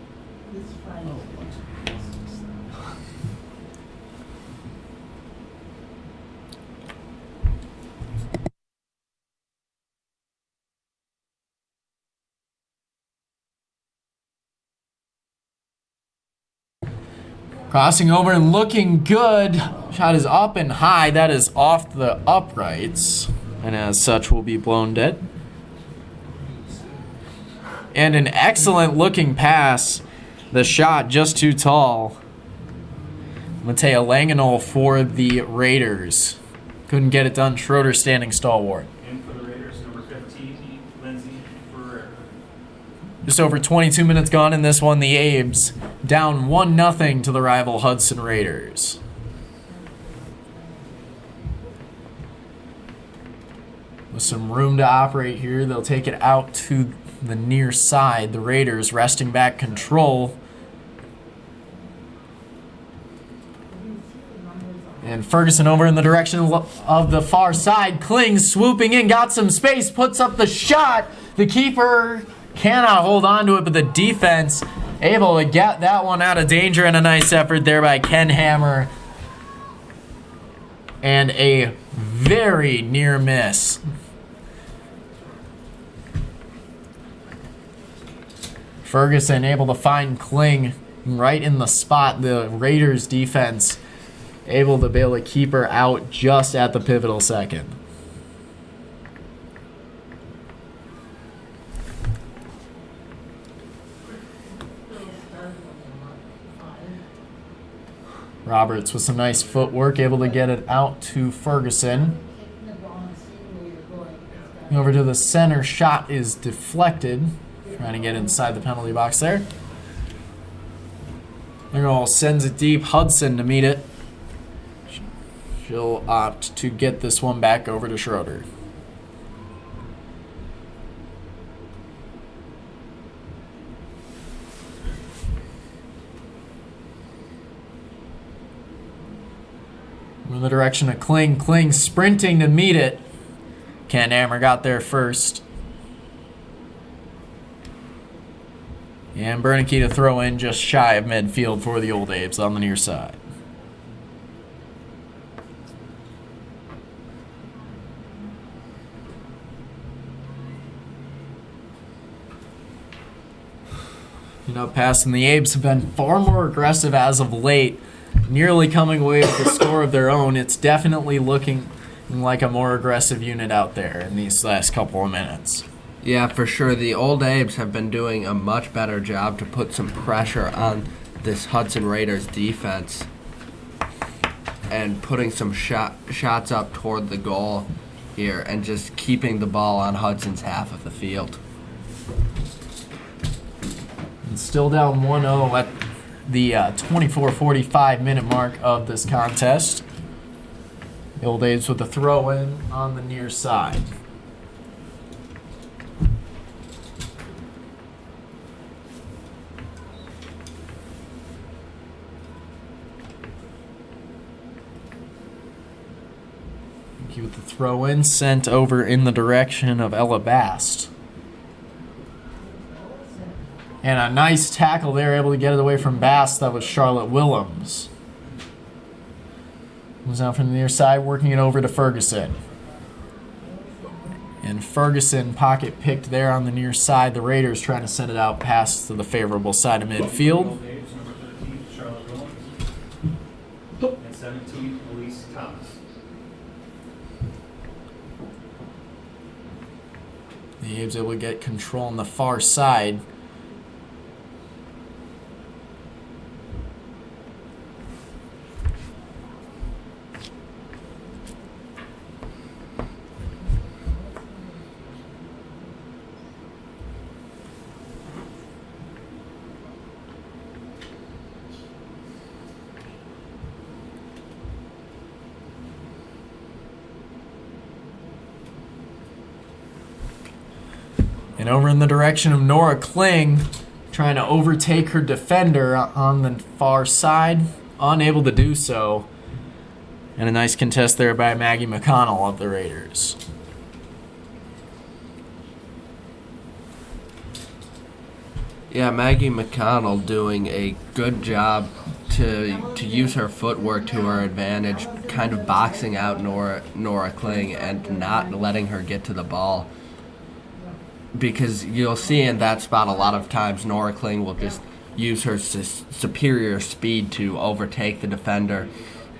Crossing over and looking good. Shot is up and high. That is off the uprights, and as such will be blown dead. And an excellent looking pass. The shot just too tall. Mateo Langenol for the Raiders. Couldn't get it done. Schroeder standing stalwart. And for the Raiders, number 15, Lindsay Ferrer. Just over 22 minutes gone in this one. The Abes down 1-0 to the rival Hudson Raiders. With some room to operate here, they'll take it out to the near side. The Raiders resting back control. And Ferguson over in the direction of the far side. Klings swooping in, got some space, puts up the shot. The keeper cannot hold on to it, but the defense able to get that one out of danger, and a nice effort there by Ken Hammer. And a very near miss. Ferguson able to find Kling right in the spot. The Raiders defense able to be able to keep her out just at the pivotal second. Roberts with some nice footwork, able to get it out to Ferguson. Over to the center, shot is deflected. Trying to get inside the penalty box there. Earl sends it deep. Hudson to meet it. She'll opt to get this one back over to Schroeder. In the direction of Kling. Kling sprinting to meet it. Ken Hammer got there first. And Bernicke to throw in just shy of midfield for the Old Abes on the near side. You know, passing the Abes have been far more aggressive as of late, nearly coming away with a score of their own. It's definitely looking like a more aggressive unit out there in these last couple of minutes. Yeah, for sure. The Old Abes have been doing a much better job to put some pressure on this Hudson Raiders defense and putting some shots up toward the goal here and just keeping the ball on Hudson's half of the field. And still down 1-0 at the 24-45 minute mark of this contest. The Old Abes with the throw in on the near side. With the throw in sent over in the direction of Ella Bast. And a nice tackle there, able to get it away from Bast. That was Charlotte Willems. Moves out from the near side, working it over to Ferguson. And Ferguson pocket picked there on the near side. The Raiders trying to send it out past to the favorable side of midfield. Old Abe's number 13, Charlotte Willems. And 17, Elise Thomas. The Abes able to get control on the far side. And over in the direction of Nora Kling, trying to overtake her defender on the far side. Unable to do so. And a nice contest there by Maggie McConnell of the Raiders. Yeah, Maggie McConnell doing a good job to use her footwork to her advantage, kind of boxing out Nora Kling and not letting her get to the ball. Because you'll see in that spot a lot of times Nora Kling will just use her superior speed to overtake the defender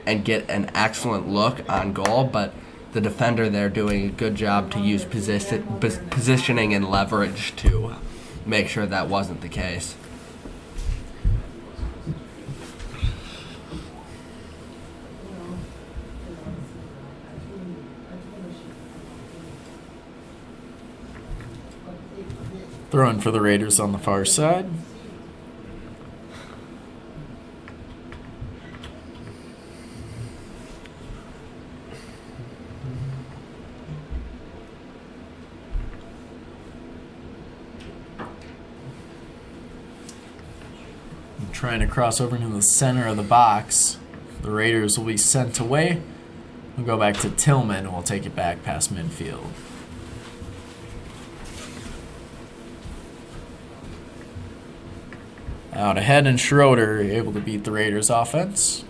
and get an excellent look on goal, but the defender there doing a good job to use positioning and leverage to make sure that wasn't the case. Throwing for the Raiders on the far side. Trying to cross over into the center of the box. The Raiders will be sent away. We'll go back to Tillman and we'll take it back past midfield. Out ahead, and Schroeder able to beat the Raiders' offense.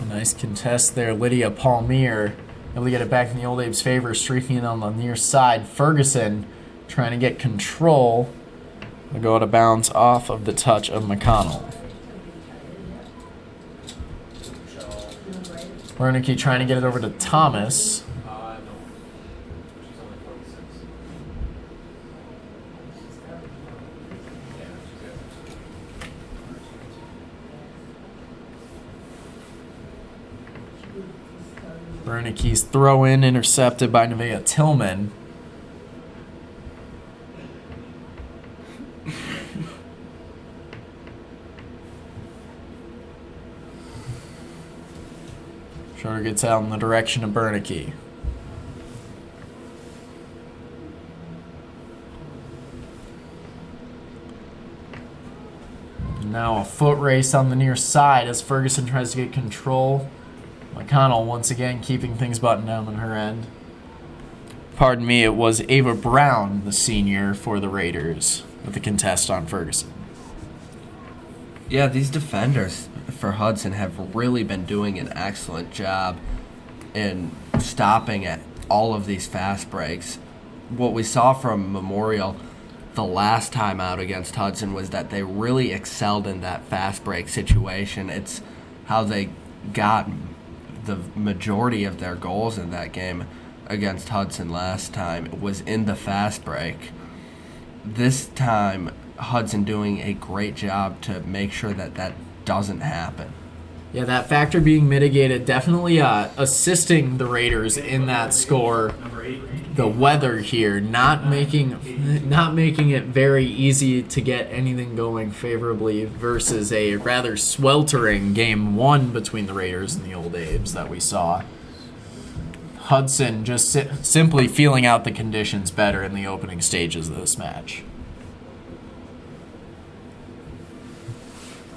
Nice contest there. Lydia Palmier able to get it back in the Old Abe's favor, streaking it on the near side. Ferguson trying to get control. Will go out of bounds off of the touch of McConnell. Wernicke trying to get it over to Thomas. No. She's only 46. Yeah, she's good. Wernicke's throw in intercepted by Nevaeh Tillman. Schroeder gets out in the direction of Wernicke. Now a foot race on the near side as Ferguson tries to get control. McConnell once again keeping things buttoned down on her end. Pardon me, it was Ava Brown, the senior for the Raiders, with the contest on Ferguson. Yeah, these defenders for Hudson have really been doing an excellent job in stopping at all of these fast breaks. What we saw from Memorial the last time out against Hudson was that they really excelled in that fast break situation. It's how they got the majority of their goals in that game against Hudson last time was in the fast break. This time, Hudson doing a great job to make sure that that doesn't happen. Yeah, that factor being mitigated, definitely assisting the Raiders in that score. The weather here not making it very easy to get anything going favorably versus a rather sweltering game one between the Raiders and the Old Abes that we saw. Hudson just simply feeling out the conditions better in the opening stages of this match.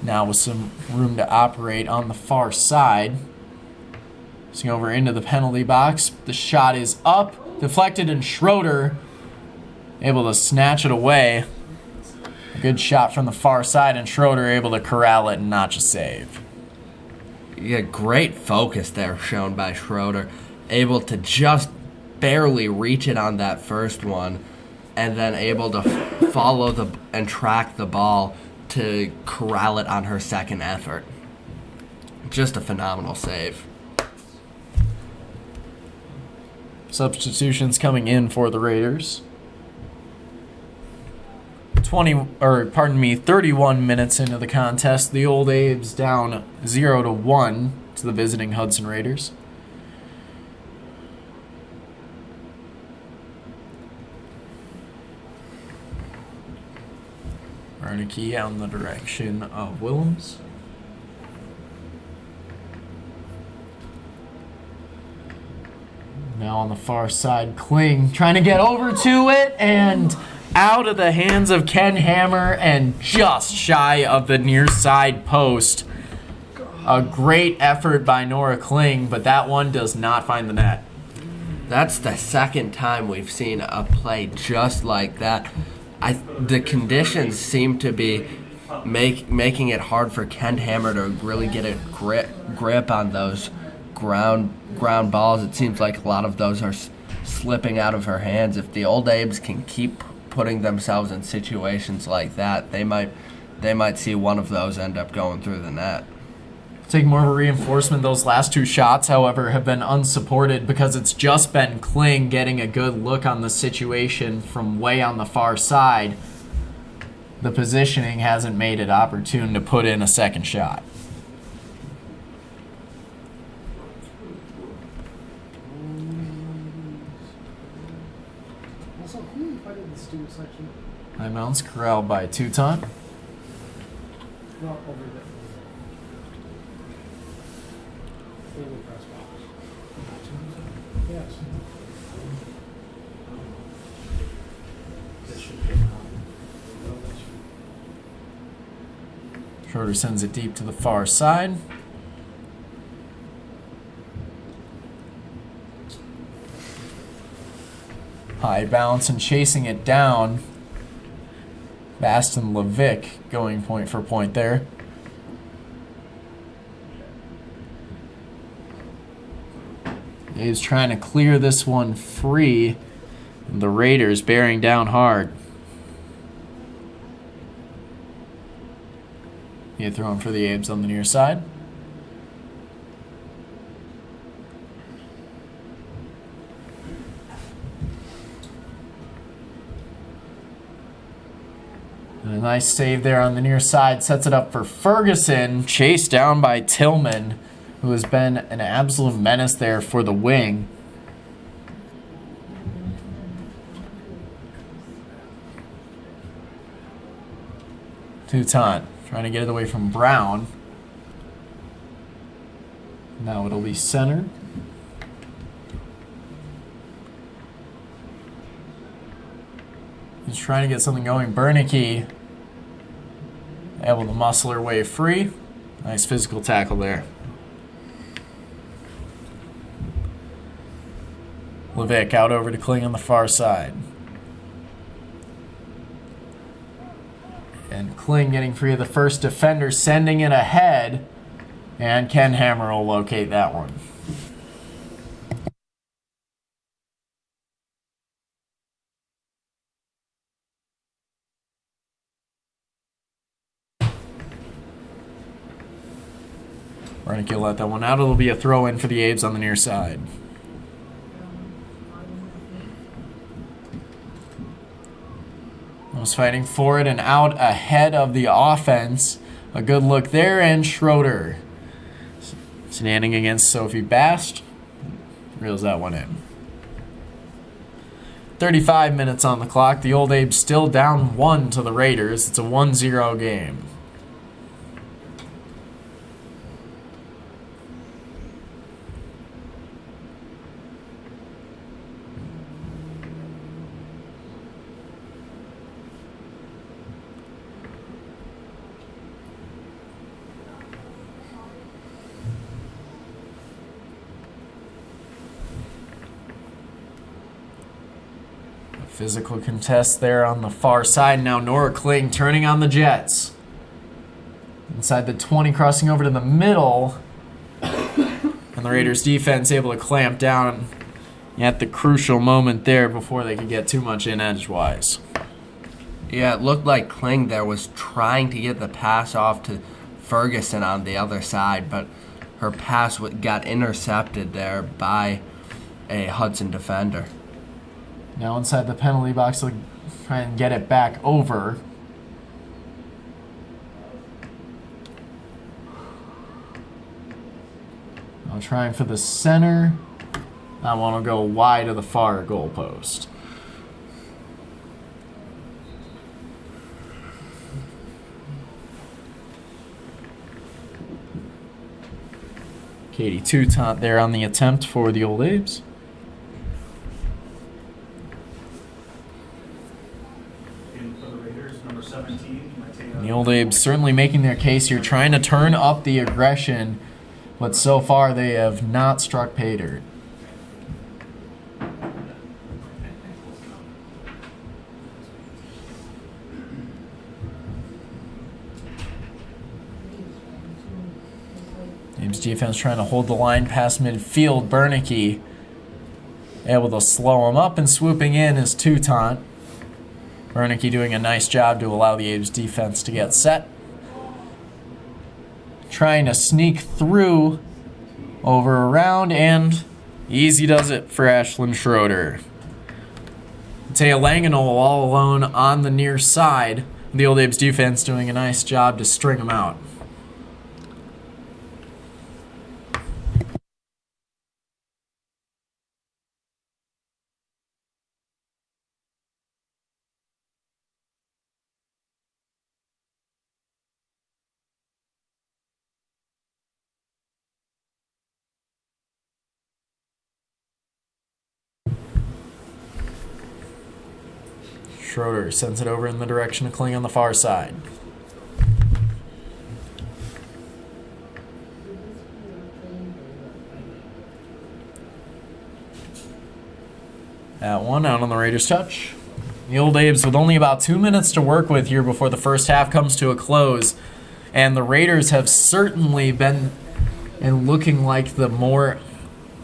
Now with some room to operate on the far side. Swing over into the penalty box. The shot is up, deflected, and Schroeder able to snatch it away. A good shot from the far side, and Schroeder able to corral it and notch a save. Yeah, great focus there shown by Schroeder. Able to just barely reach it on that first one, and then able to follow and track the ball to corral it on her second effort. Just a phenomenal save. Substitutions coming in for the Raiders. 31 minutes into the contest, the Old Abes down 0-1 to the visiting Hudson Raiders. Wernicke out in the direction of Willems. Now on the far side, Kling trying to get over to it and out of the hands of Ken Hammer and just shy of the near side post. A great effort by Nora Kling, but that one does not find the net. That's the second time we've seen a play just like that. The conditions seem to be making it hard for Ken Hammer to really get a grip on those ground balls. It seems like a lot of those are slipping out of her hands. If the Old Abes can keep putting themselves in situations like that, they might see one of those end up going through the net. Taking more of a reinforcement, those last two shots, however, have been unsupported because it's just been Kling getting a good look on the situation from way on the far side. The positioning hasn't made it opportune to put in a second shot. Also, who invited the student section? Timeouts corralled by Teuton. No, over there. Little press box. Yes. Schroeder sends it deep to the far side. High bounce and chasing it down. Baston Levick going point for point there. He's trying to clear this one free. And the Raiders bearing down hard. He throwing for the Abes on the near side. And a nice save there on the near side. Sets it up for Ferguson. Chased down by Tillman, who has been an absolute menace there for the wing. Toutant trying to get it away from Brown. Now it'll be center. He's trying to get something going. Bernicke able to muscle her way free. Nice physical tackle there. Levick out over to Kling on the far side. And Kling getting free of the first defender, sending it ahead. And Ken Hammer will locate that one. Bernicke will let that one out. It'll be a throw in for the Abes on the near side. Was fighting for it and out ahead of the offense. A good look there, and Schroeder standing against Sophie Bast reels that one in. 35 minutes on the clock. The Old Abe still down 1 to the Raiders. It's a 1-0 game. Physical contest there on the far side. Now Nora Kling turning on the Jets. Inside the 20, crossing over to the middle. And the Raiders defense able to clamp down at the crucial moment there before they could get too much in edgewise. Yeah, it looked like Kling there was trying to get the pass off to Ferguson on the other side, but her pass got intercepted there by a Hudson defender. Now inside the penalty box, they'll try and get it back over. Now trying for the center. That one will go wide of the far goal post. Katie Toutant there on the attempt for the Old Abes. The Old Abes certainly making their case here, trying to turn up the aggression, but so far they have not struck pay dirt. Abes defense trying to hold the line past midfield. Bernicke able to slow him up, and swooping in is Toutant. Bernicke doing a nice job to allow the Abes defense to get set. Trying to sneak through, over around, and easy does it for Ashlyn Schroeder. Taya Langenol all alone on the near side. The Old Abes defense doing a nice job to string him out. Schroeder sends it over in the direction of Kling on the far side. That one out on the Raiders' touch. The Old Abes with only about 2 minutes to work with here before the first half comes to a close. And the Raiders have certainly been and looking like the more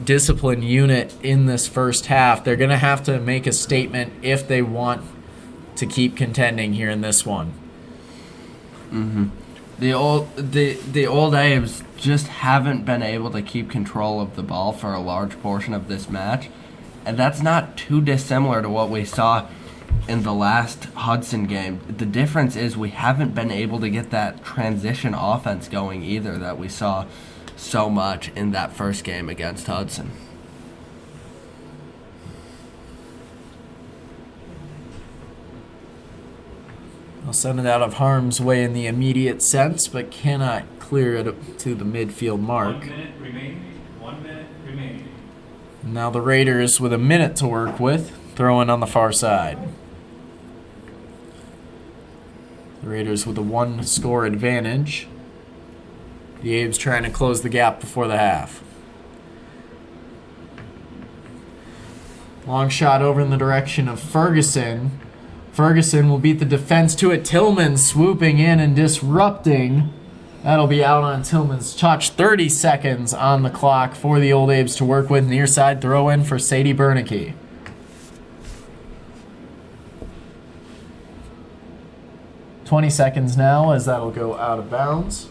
disciplined unit in this first half. They're going to have to make a statement if they want to keep contending here in this one. The old Abes just haven't been able to keep control of the ball for a large portion of this match, and that's not too dissimilar to what we saw in the last Hudson game. The difference is we haven't been able to get that transition offense going either that we saw so much in that first game against Hudson. I'll send it out of harm's way in the immediate sense, but cannot clear it to the midfield mark. 1 minute remaining. 1 minute remaining. Now the Raiders with a minute to work with, throwing on the far side. The Raiders with a 1-score advantage. The Abes trying to close the gap before the half. Long shot over in the direction of Ferguson. Ferguson will beat the defense to it. Tillman swooping in and disrupting. That'll be out on Tillman's touch. 30 seconds on the clock for the Old Abes to work with. Near side throw in for Sadie Bernicke. "20 seconds now as that'll go out of bounds.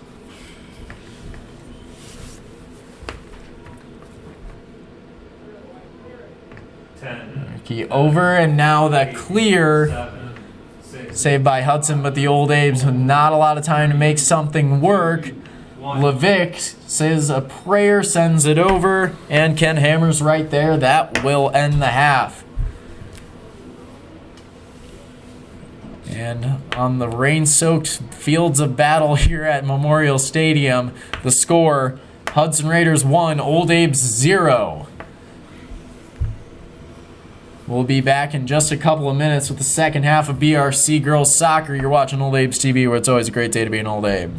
Bernicke over, and now that clear. 7, 6, Saved by Hudson, but the Old Abes with not a lot of time to make something work. 1. Levick says a prayer, sends it over, and Ken Hammer's right there. That will end the half. And on the rain-soaked fields of battle here at Memorial Stadium, the score, Hudson Raiders 1, Old Abes 0. We'll be back in just a couple of minutes with the second half of BRC Girls Soccer. You're watching Old Abes TV, where it's always a great day to be an Old Abe.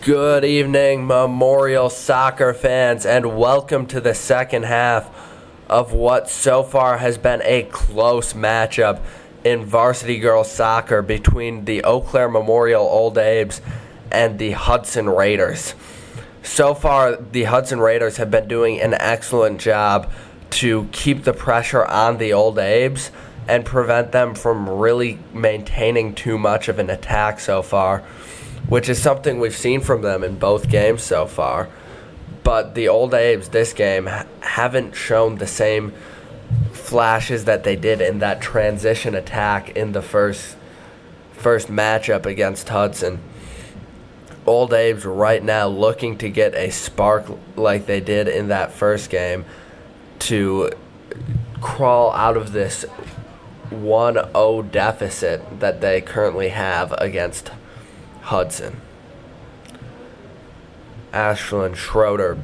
Good evening, Memorial soccer fans, and welcome to the second half of what so far has been a close matchup in varsity girls soccer between the Eau Claire Memorial Old Abes and the Hudson Raiders. So far, the Hudson Raiders have been doing an excellent job to keep the pressure on the Old Abes and prevent them from really maintaining too much of an attack so far, which is something we've seen from them in both games so far. But the Old Abes this game haven't shown the same flashes that they did in that transition attack in the first matchup against Hudson. Old Abes right now looking to get a spark like they did in that first game to crawl out of this 1-0 deficit that they currently have against Hudson. Ashlyn Schroeder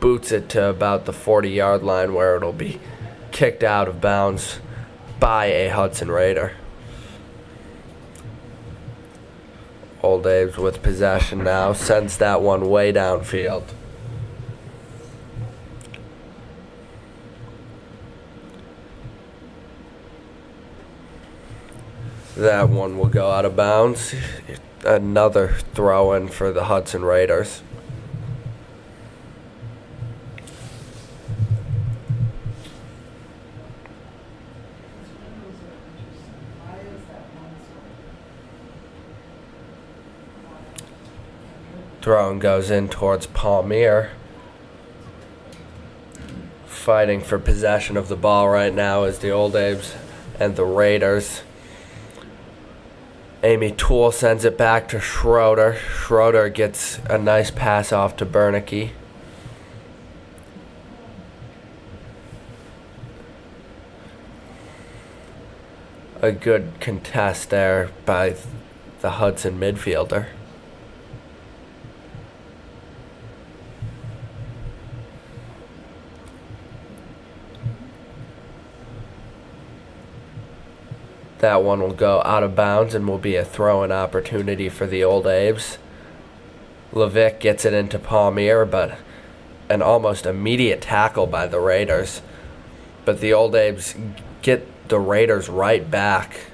boots it to about the 40-yard line where it'll be kicked out of bounds by a Hudson Raider. Old Abes with possession now, sends that one way downfield. That one will go out of bounds. Another throw-in for the Hudson Raiders. Throw goes in towards Palmier. Fighting for possession of the ball right now is the Old Abes and the Raiders. Amy Toole sends it back to Schroeder. Schroeder gets a nice pass off to Bernicke. A good contest there by the Hudson midfielder. That one will go out of bounds and will be a throw-in opportunity for the Old Abes. Levick gets it into Palmier, but an almost immediate tackle by the Raiders. But the Old Abes get the Raiders right back.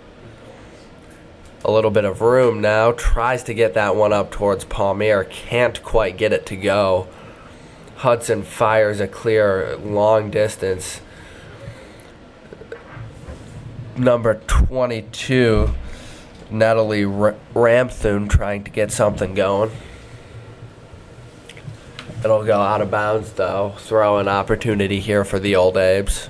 A little bit of room now. Tries to get that one up towards Palmier. Can't quite get it to go. Hudson fires a clear long distance. Number 22, Natalie Ramthun, trying to get something going. It'll go out of bounds, though. Throw an opportunity here for the Old Abes.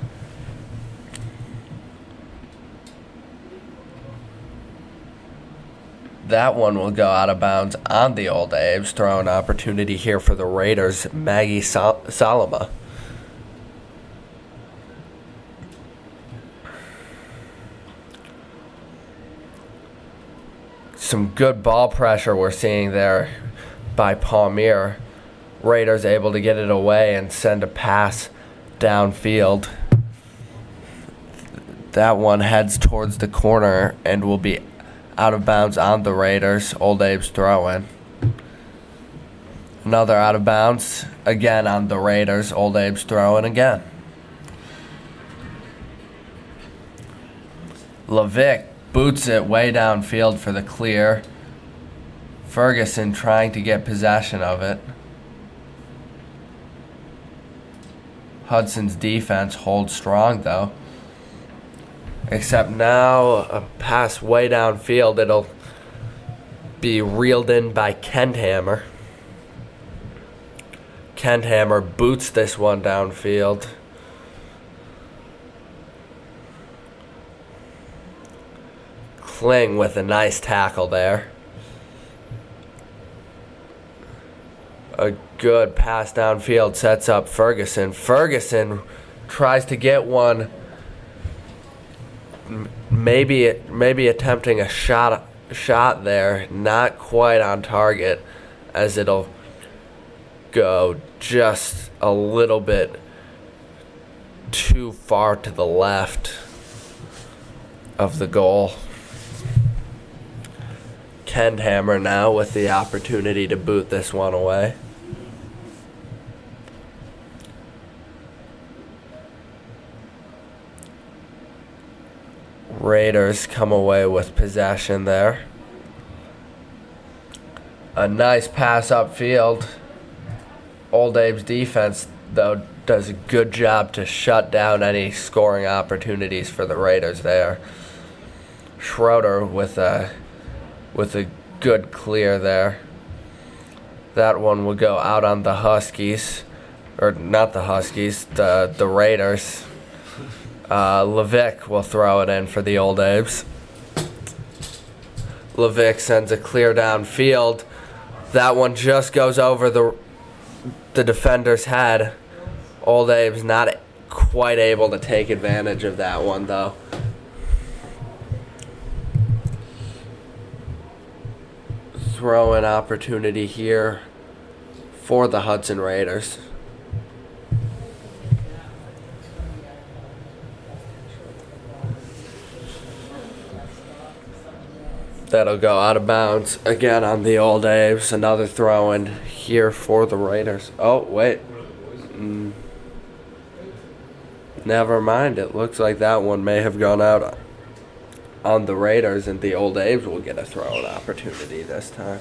That one will go out of bounds on the Old Abes. Throw an opportunity here for the Raiders, Maggie Salama. Some good ball pressure we're seeing there by Palmier. Raiders able to get it away and send a pass downfield. That one heads towards the corner and will be out of bounds on the Raiders. Old Abe's throw-in. Another out of bounds again on the Raiders. Old Abe's throw-in again. Levick boots it way downfield for the clear. Ferguson trying to get possession of it. Hudson's defense holds strong though. Except now a pass way downfield. It'll be reeled in by Kenthammer. Kenthammer boots this one downfield. Kling with a nice tackle there. A good pass downfield sets up Ferguson. Ferguson tries to get one, maybe attempting a shot there, not quite on target, as it'll go just a little bit too far to the left of the goal. Kendhammer now with the opportunity to boot this one away. Raiders come away with possession there. A nice pass upfield. Old Abe's defense, though, does a good job to shut down any scoring opportunities for the Raiders there. Schroeder with a good clear there. That one will go out on the Huskies. Or not the Huskies, the Raiders. Levick will throw it in for the Old Abes. Levick sends a clear downfield. That one just goes over the defender's head. Old Abe's not quite able to take advantage of that one, though. Throw-in opportunity here for the Hudson Raiders. That'll go out of bounds again on the Old Abes. Another throw-in here for the Raiders. Oh, wait. Never mind. It looks like that one may have gone out on the Raiders, and the Old Abes will get a throw-in opportunity this time.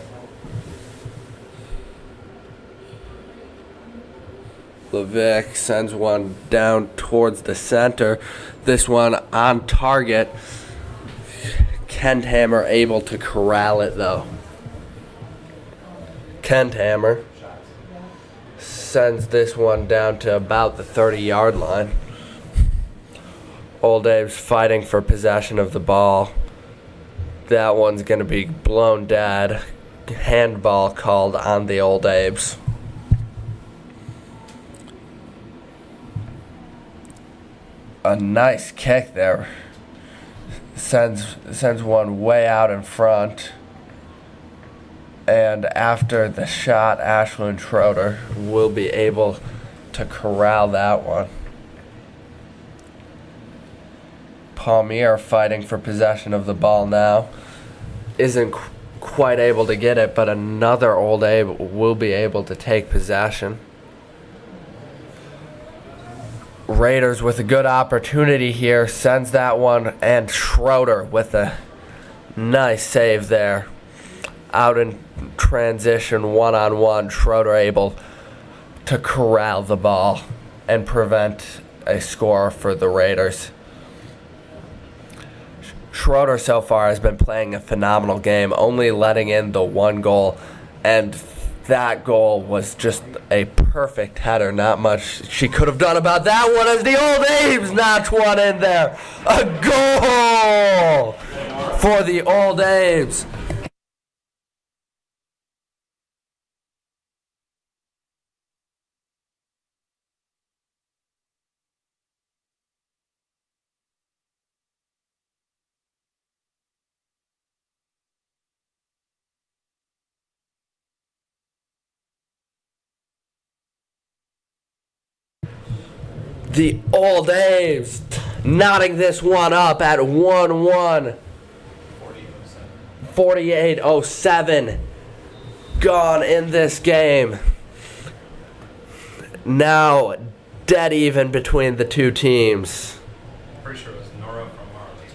Levick sends one down towards the center. This one on target. Kendhammer able to corral it, though. Kendhammer sends this one down to about the 30-yard line. Old Abe's fighting for possession of the ball. That one's going to be blown dead. Handball called on the Old Abes. A nice kick there. Sends one way out in front. And after the shot, Ashlyn Schroeder will be able to corral that one. Palmier fighting for possession of the ball now. Isn't quite able to get it, but another Old Abe will be able to take possession. Raiders with a good opportunity here, sends that one, and Schroeder with a nice save there. Out in transition, one-on-one, Schroeder able to corral the ball and prevent a score for the Raiders. Schroeder so far has been playing a phenomenal game, only letting in the one goal, and that goal was just a perfect header. Not much she could have done about that one as the Old Abes notch one in there. A goal for the Old Abes. The Old Abes knotting this one up at 1-1. 48-07 gone in this game. Now dead even between the two teams. Pretty sure it was Nora from Marley.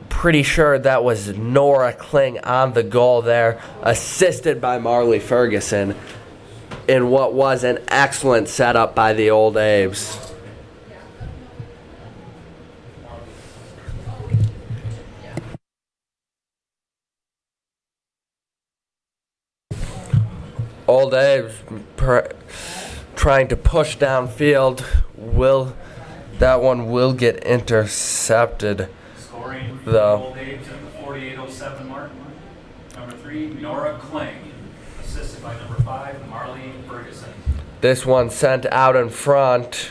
Pretty sure that was Nora Kling on the goal there, assisted by Marley Ferguson in what was an excellent setup by the Old Abes. Old Abes trying to push downfield. That one will get intercepted. Scoring though. Old Abe to the 48-07 mark. Number 3, Nora Kling. Assisted by number 5, Marley Ferguson. This one sent out in front.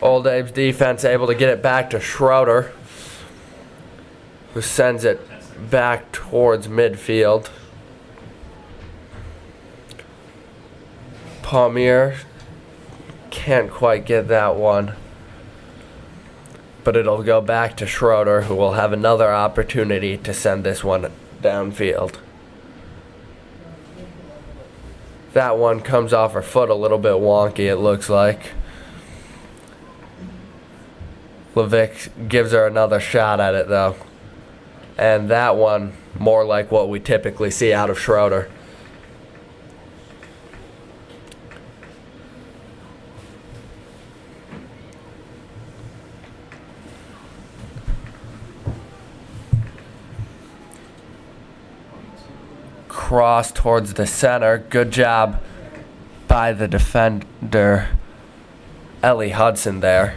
Old Abe's defense able to get it back to Schroeder, who sends it back towards midfield. Palmier can't quite get that one, but it'll go back to Schroeder, who will have another opportunity to send this one downfield. That one comes off her foot a little bit wonky, it looks like. Levick gives her another shot at it, though. And that one, more like what we typically see out of Schroeder. Cross towards the center. Good job by the defender, Ellie Hudson there.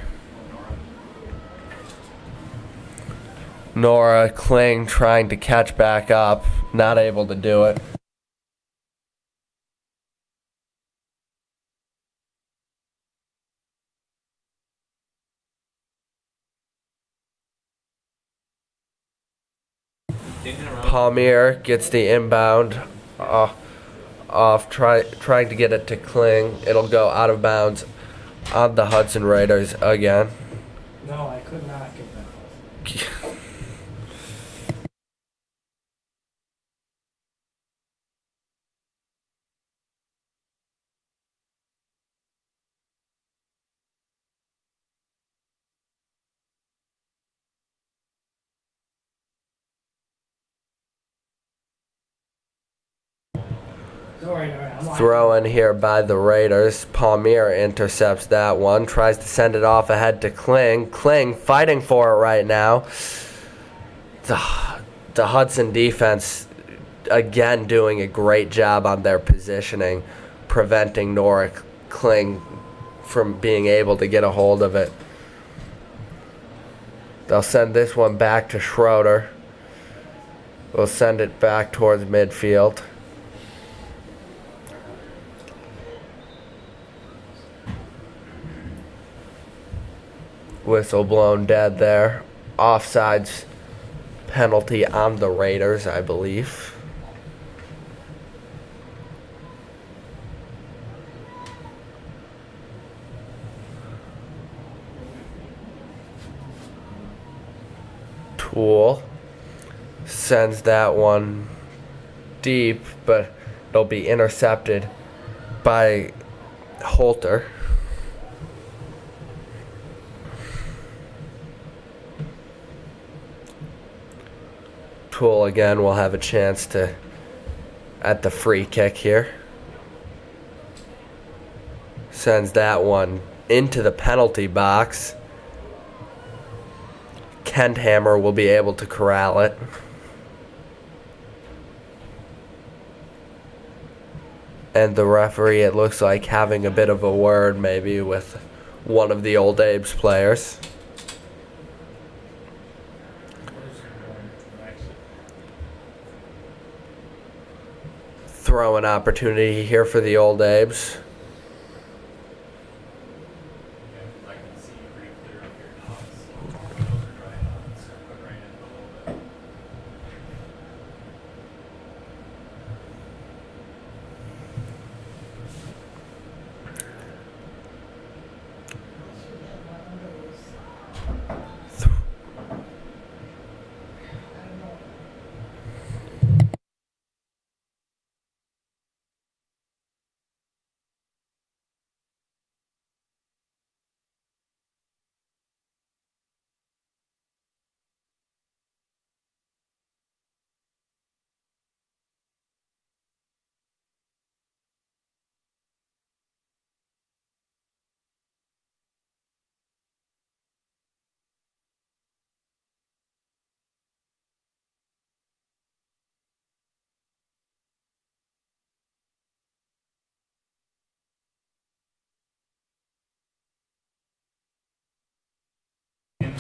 Nora Kling trying to catch back up, not able to do it. Palmier gets the inbound off trying to get it to Kling. It'll go out of bounds on the Hudson Raiders again. No, I could not get that. Throw in here by the Raiders. Palmier intercepts that one. Tries to send it off ahead to Kling. Kling fighting for it right now. The Hudson defense, again, doing a great job on their positioning, preventing Nora Kling from being able to get a hold of it. They'll send this one back to Schroeder. We'll send it back towards midfield. Whistle blown dead there. Offsides penalty on the Raiders, I believe. Tool sends that one deep, but it'll be intercepted by Holter. Tool again will have a chance to at the free kick here. Sends that one into the penalty box. Kent Hammer will be able to corral it. And the referee, it looks like, having a bit of a word maybe with one of the Old Abes players. Throw an opportunity here for the Old Abes. I can see pretty clear up here now. Those are drying out, so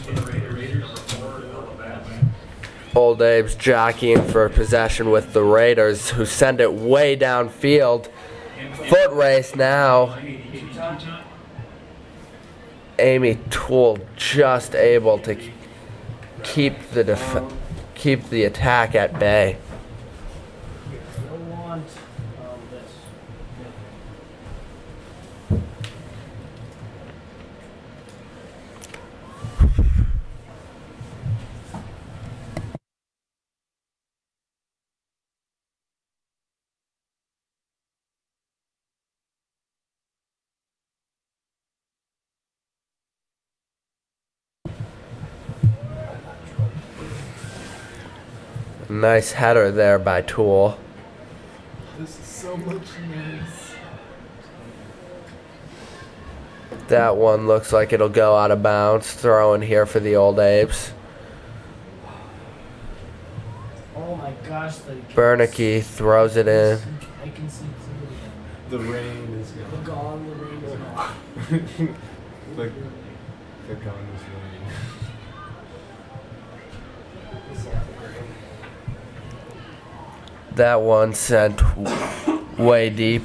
put right in a little bit. Old Abe's jockeying for possession with the Raiders, who send it way downfield. Foot race now. Amy Toole just able to keep the attack at bay. Nice header there by Tool. This is so much nice. That one looks like it'll go out of bounds. Throw in here for the Old Abes. Oh my gosh, Bernicke throws it in. I can see clearly. The rain is The gone. gone, the rain is gone. the gun is raining. That one sent way deep.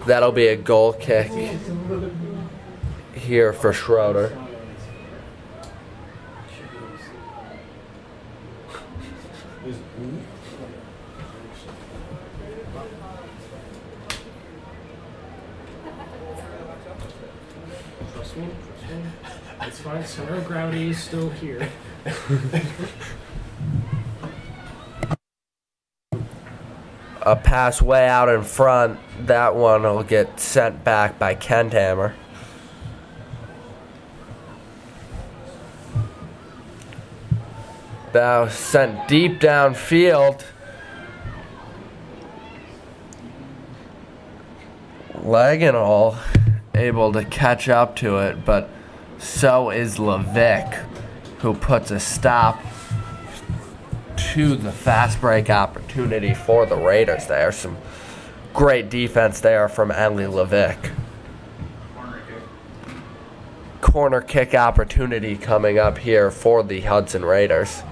That'll be a goal kick here for Schroeder. Trust me. It's fine. Center of gravity is still here. A pass way out in front. That one will get sent back by Kenthammer. That was sent deep downfield. Leganol able to catch up to it, but so is Levick, who puts a stop to the fast break opportunity for the Raiders there. Some great defense there from Eli Levick. Corner kick opportunity coming up here for the Hudson Raiders.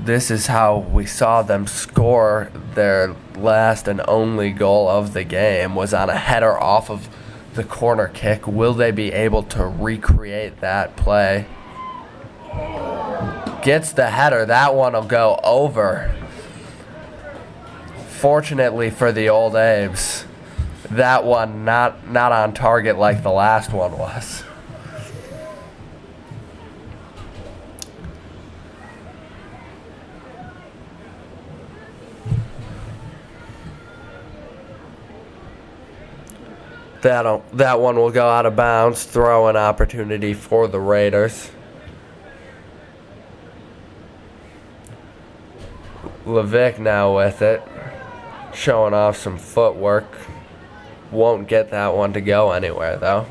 This is how we saw them score their last and only goal of the game, was on a header off of the corner kick. Will they be able to recreate that play? Gets the header. That one will go over. Fortunately for the Old Abes, that one not on target like the last one was. That one will go out of bounds. Throw an opportunity for the Raiders. Levick now with it, showing off some footwork. Won't get that one to go anywhere though.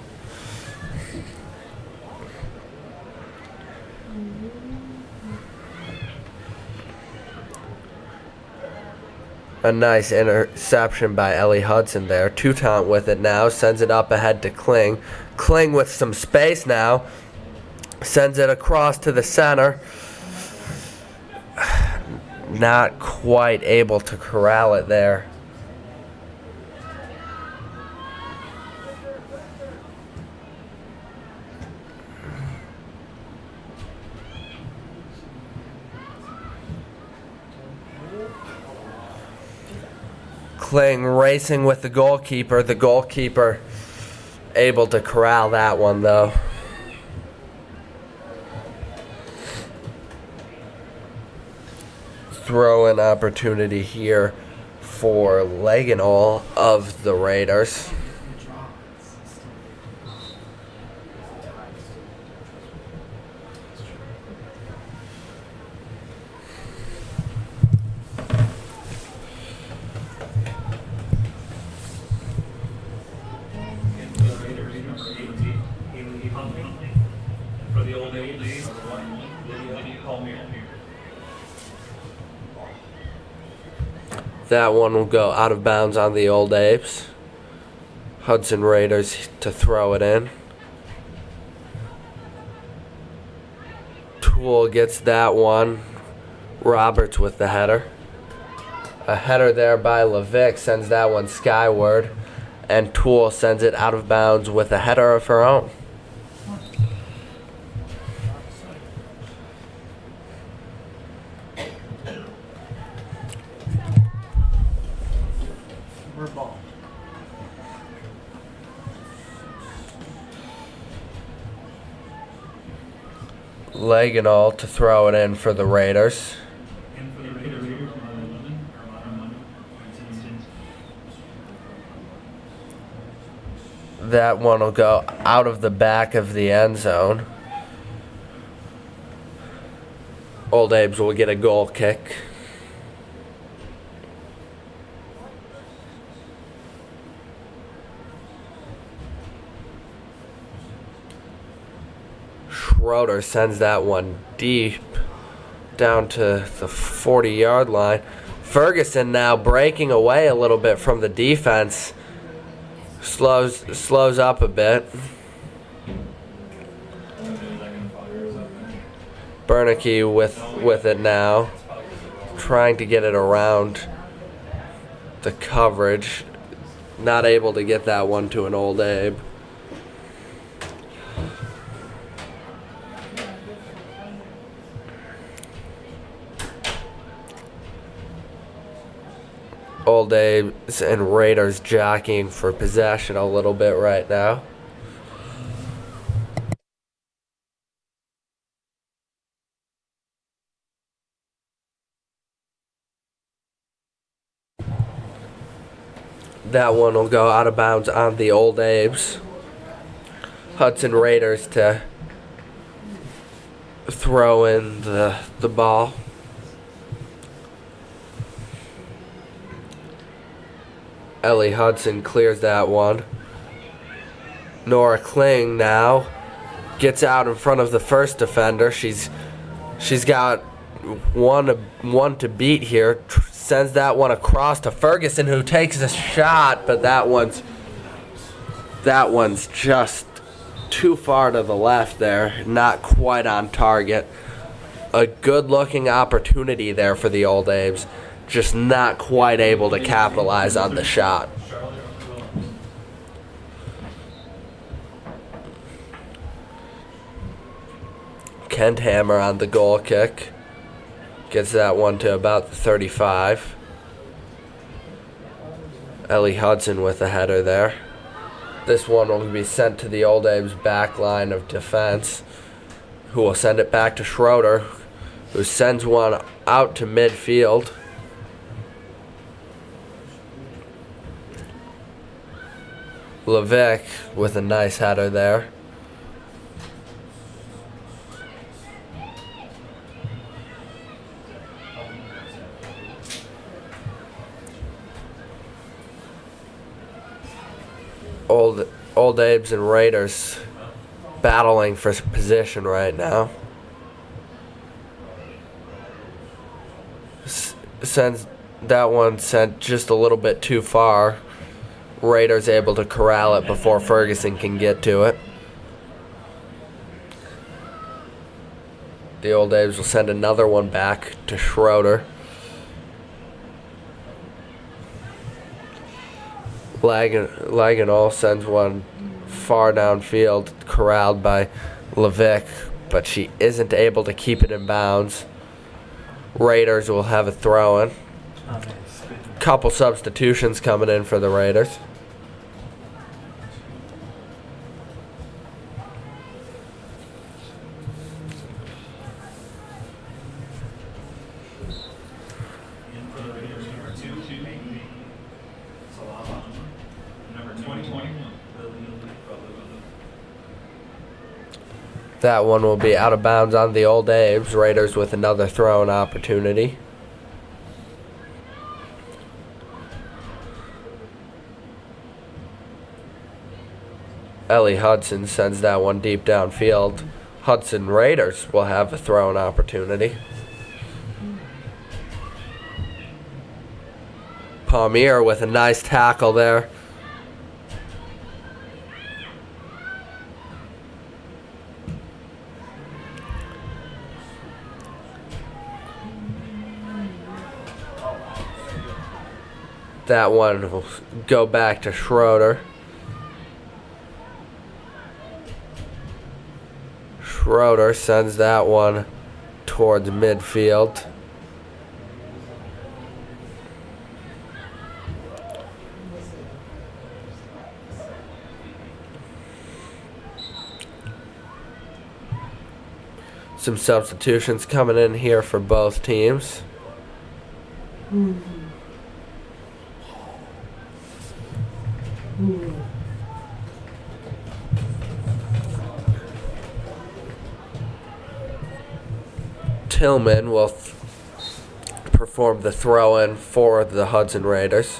A nice interception by Ellie Hudson there. Toutant with it now, sends it up ahead to Kling. Kling with some space now, sends it across to the center. Not quite able to corral it there. Kling racing with the goalkeeper. The goalkeeper able to corral that one though. Throw an opportunity here for Leganol of the Raiders. For the Old Abes, That one will go out of bounds on the Old Apes. Hudson Raiders to throw it in. Tool gets that one. Roberts with the header. A header there by Levick sends that one skyward. And Tool sends it out of bounds with a header of her own. Ball. Leganol to throw it in for the Raiders. That one will go out of the back of the end zone. Old Abes will get a goal kick. Schroeder sends that one deep down to the 40-yard line. Ferguson now breaking away a little bit from the defense. Slows up a bit. Bernanke with it now, trying to get it around the coverage. Not able to get that one to an Old Abe. Old Abes and Raiders jockeying for possession a little bit right now. That one will go out of bounds on the Old Abes. Hudson Raiders to throw in the ball. Ellie Hudson clears that one. Nora Kling now gets out in front of the first defender. She's got one to beat here. Sends that one across to Ferguson, who takes a shot, but that one's just too far to the left there. Not quite on target. A good-looking opportunity there for the Old Abes. Just not quite able to capitalize on the shot. Kent Hammer on the goal kick. Gets that one to about the 35. Ellie Hudson with the header there. This one will be sent to the Old Abes back line of defense, who will send it back to Schroeder, who sends one out to midfield. Levick with a nice header there. Old Abes and Raiders battling for position right now. Sends that one sent just a little bit too far. Raiders able to corral it before Ferguson can get to it. The Old Abes will send another one back to Schroeder. Laganol sends one far downfield, corralled by Levick, but she isn't able to keep it in bounds. Raiders will have a throw-in. Couple substitutions coming in for the Raiders. That one will be out of bounds on the Old Abes. Raiders with another throw-in opportunity. Ellie Hudson sends that one deep downfield. Hudson Raiders will have a throw-in opportunity. Palmier with a nice tackle there. That one will go back to Schroeder. Schroeder sends that one towards midfield. Some substitutions coming in here for both teams. Tillman will perform the throw-in for the Hudson Raiders.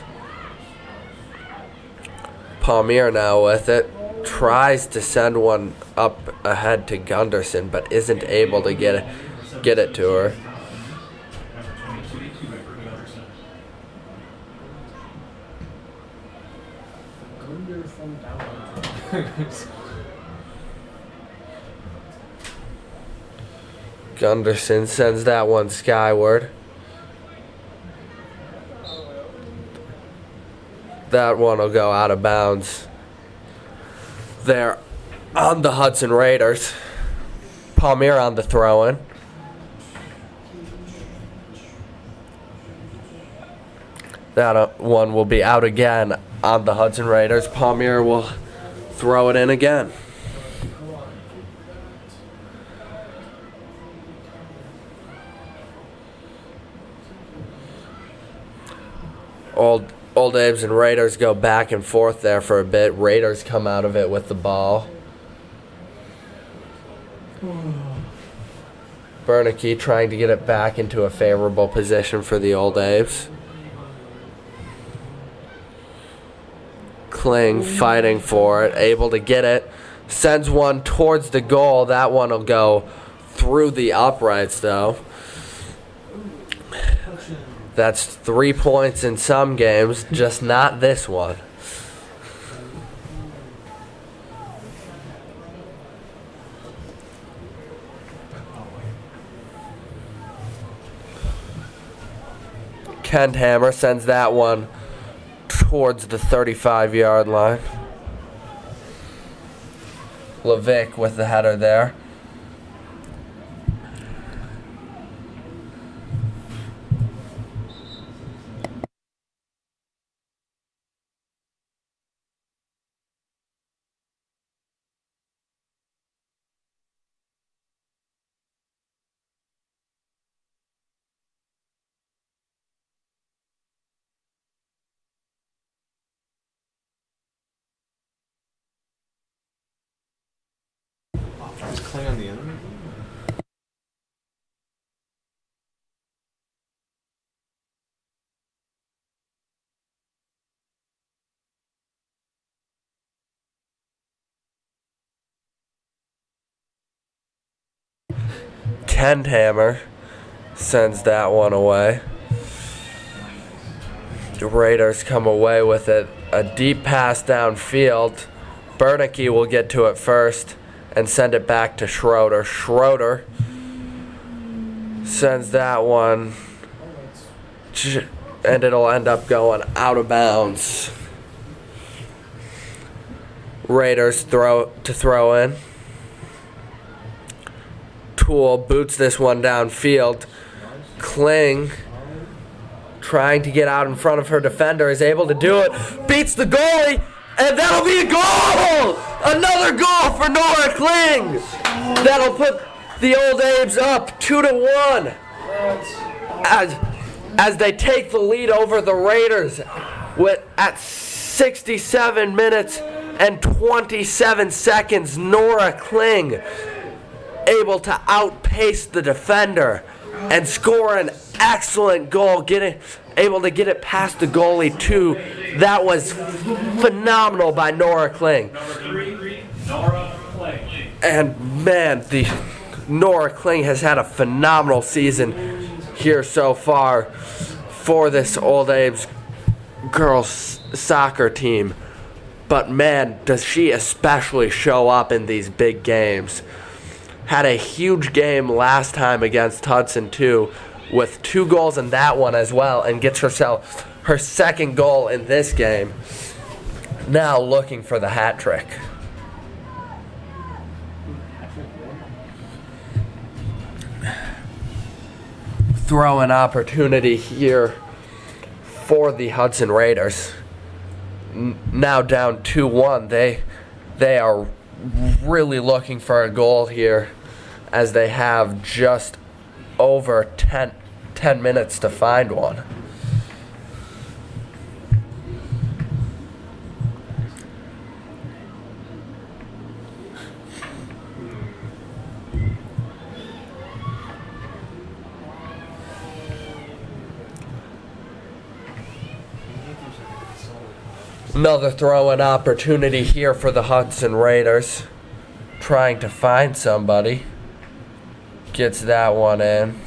Palmier now with it. Tries to send one up ahead to Gunderson, but isn't able to get it to her. Gunder from down. Gunderson sends that one skyward. That one will go out of bounds. There on the Hudson Raiders. Palmier on the throw-in. That one will be out again on the Hudson Raiders. Palmier will throw it in again. Old Abes and Raiders go back and forth there for a bit. Raiders come out of it with the ball. Bernanke trying to get it back into a favorable position for the Old Abes. Kling fighting for it, able to get it. Sends one towards the goal. That one will go through the uprights though. That's 3 points in some games, just not this one. Kent Hammer sends that one towards the 35-yard line. Levick with the header there. Is Kling on the enemy? 10 Hammer sends that one away. The Raiders come away with it. A deep pass downfield. Bernanke will get to it first and send it back to Schroeder. Schroeder sends that one, and it'll end up going out of bounds. Raiders throw in. Toole boots this one downfield. Kling, trying to get out in front of her defender, is able to do it. Beats the goalie, and that'll be a goal! Another goal for Nora Kling. That'll put the Old Abes up 2-1 as they take the lead over the Raiders at 67 minutes and 27 seconds. Nora Kling able to outpace the defender and score an excellent goal, able to get it past the goalie too. That was phenomenal by Nora Kling. Number 3, Nora Kling. And man, the Nora Kling has had a phenomenal season here so far for this Old Abe's girls soccer team. But man, does she especially show up in these big games. Had a huge game last time against Hudson too, with 2 goals in that one as well, and gets herself her second goal in this game. Now looking for the hat trick. Throw an opportunity here for the Hudson Raiders. Now down 2-1. They are really looking for a goal here, as they have just over 10 minutes to find one. Another throw-in opportunity here for the Hudson Raiders. Trying to find somebody. Gets that one in.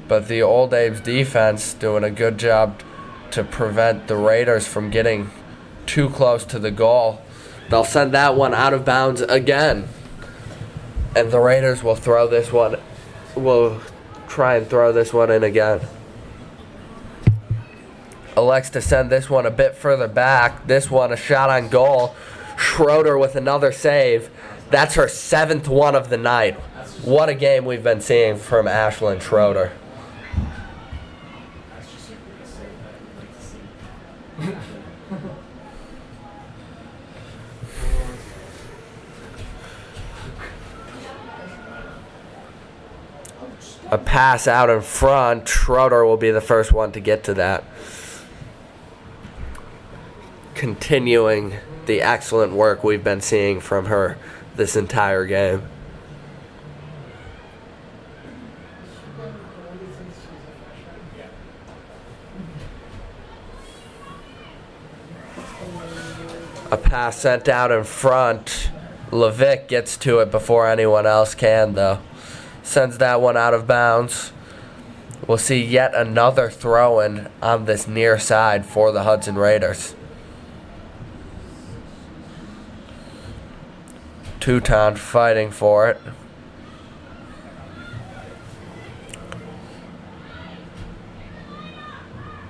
But the Old Abe's defense doing a good job to prevent the Raiders from getting too close to the goal. They'll send that one out of bounds again. And the Raiders will throw this one, will try and throw this one in again. Elects to send this one a bit further back. This one a shot on goal. Schroeder with another save. That's her 7th one of the night. What a game we've been seeing from Ashlyn Schroeder. A pass out in front. Schroeder will be the first one to get to that. Continuing the excellent work we've been seeing from her this entire game. A pass sent out in front. Levick gets to it before anyone else can, though. Sends that one out of bounds. We'll see yet another throw-in on this near side for the Hudson Raiders. Teuton fighting for it.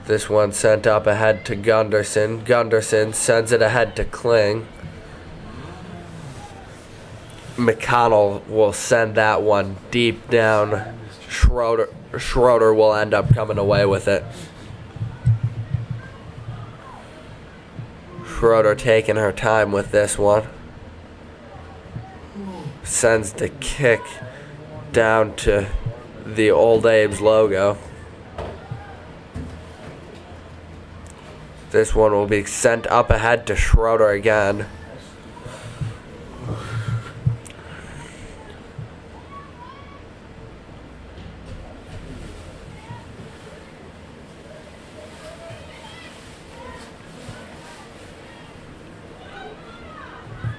This one sent up ahead to Gunderson. Gunderson sends it ahead to Kling. McConnell will send that one deep down. Schroeder will end up coming away with it. Schroeder taking her time with this one. Sends the kick down to the Old Abe's logo. This one will be sent up ahead to Schroeder again.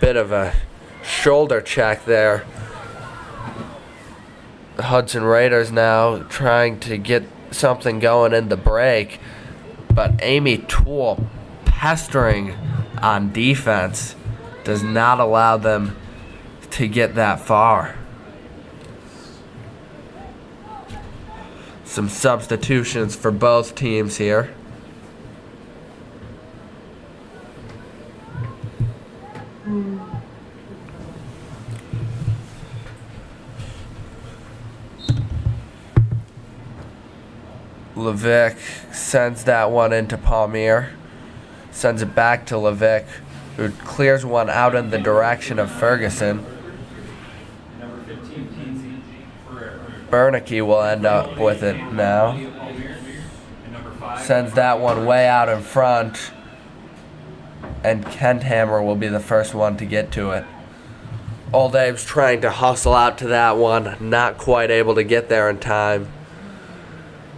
Bit of a shoulder check there. The Hudson Raiders now trying to get something going in the break, but Amy Toole pestering on defense does not allow them to get that far. Some substitutions for both teams here. Levick sends that one into Palmier. Sends it back to Levick, who clears one out in the direction of Ferguson. Bernicke will end up with it now. Sends that one way out in front. And Kenthammer will be the first one to get to it. Old Abe's trying to hustle out to that one. Not quite able to get there in time.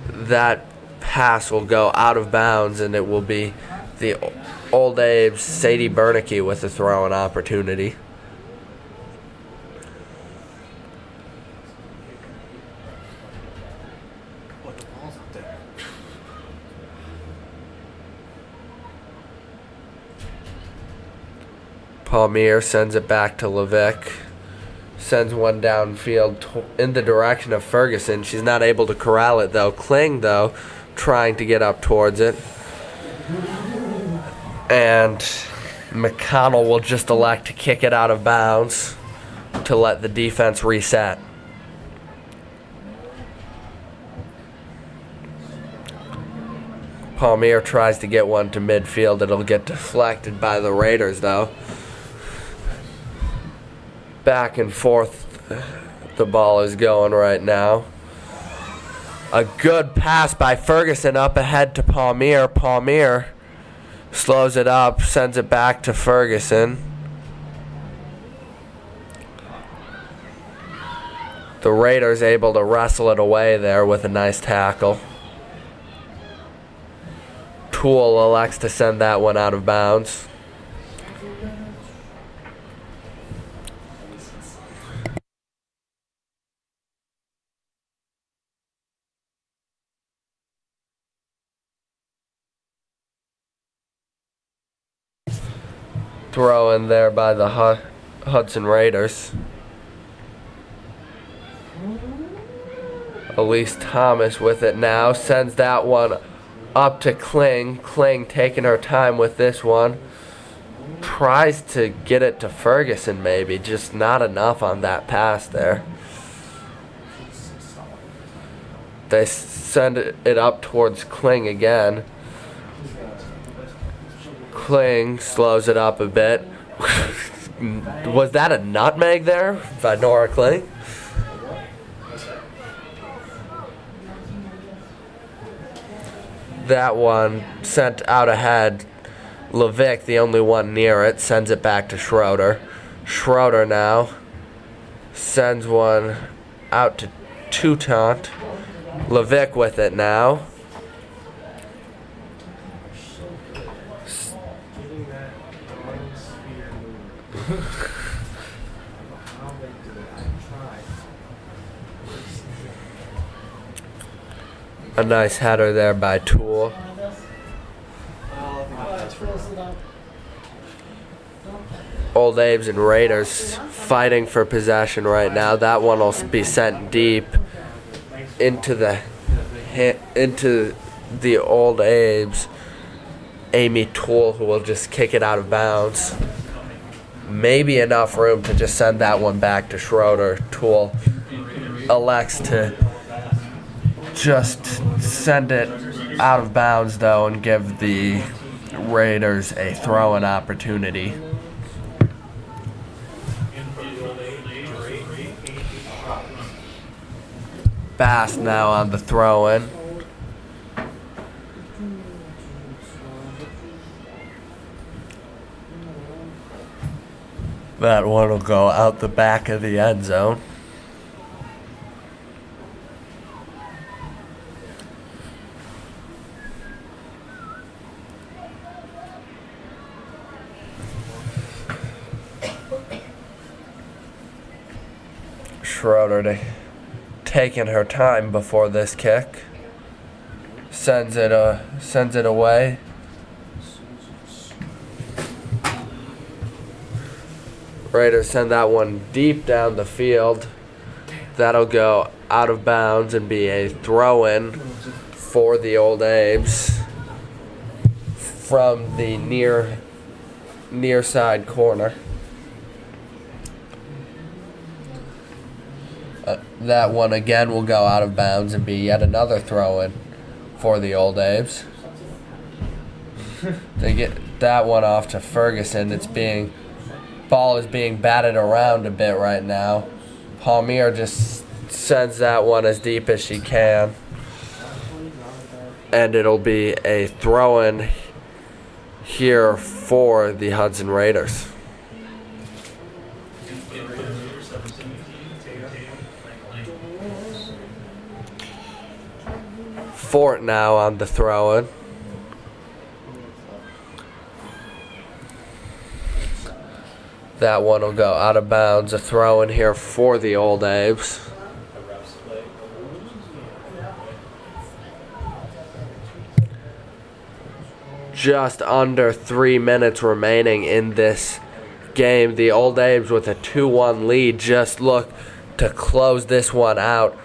That pass will go out of bounds, and it will be the Old Abe's Sadie Bernicke with the throw-in opportunity. Palmier sends it back to Levick. Sends one downfield in the direction of Ferguson. She's not able to corral it, though. Kling, though, trying to get up towards it. And McConnell will just elect to kick it out of bounds to let the defense reset. Palmier tries to get one to midfield. It'll get deflected by the Raiders, though. Back and forth the ball is going right now. A good pass by Ferguson up ahead to Palmier. Palmier slows it up, sends it back to Ferguson. The Raiders able to wrestle it away there with a nice tackle. Tool elects to send that one out of bounds. Throw in there by the Hudson Raiders. Elise Thomas with it now. Sends that one up to Kling. Kling taking her time with this one. Tries to get it to Ferguson maybe. Just not enough on that pass there. They send it up towards Kling again. Kling slows it up a bit. Was that a nutmeg there by Nora Kling? That one sent out ahead. Levick, the only one near it, sends it back to Schroeder. Schroeder now sends one out to Toutant. Levick with it now. A nice header there by Tool. Old Abes and Raiders fighting for possession right now. That one will be sent deep into the Old Abes. Amy Tool, who will just kick it out of bounds. Maybe enough room to just send that one back to Schroeder. Tool elects to just send it out of bounds though and give the Raiders a throw-in opportunity. Bass now on the throw-in. That one will go out the back of the end zone. Schroeder taking her time before this kick. Sends it away. Raiders send that one deep down the field. That'll go out of bounds and be a throw-in for the Old Abes from the near side corner. That one again will go out of bounds and be yet another throw-in for the Old Abes. They get that one off to Ferguson. Ball is being batted around a bit right now. Palmier just sends that one as deep as she can. And it'll be a throw-in here for the Hudson Raiders. Fort now on the throw-in. That one will go out of bounds. A throw-in here for the Old Abes. Just under 3 minutes remaining in this game. The Old Abes with a 2-1 lead just look to close this one out.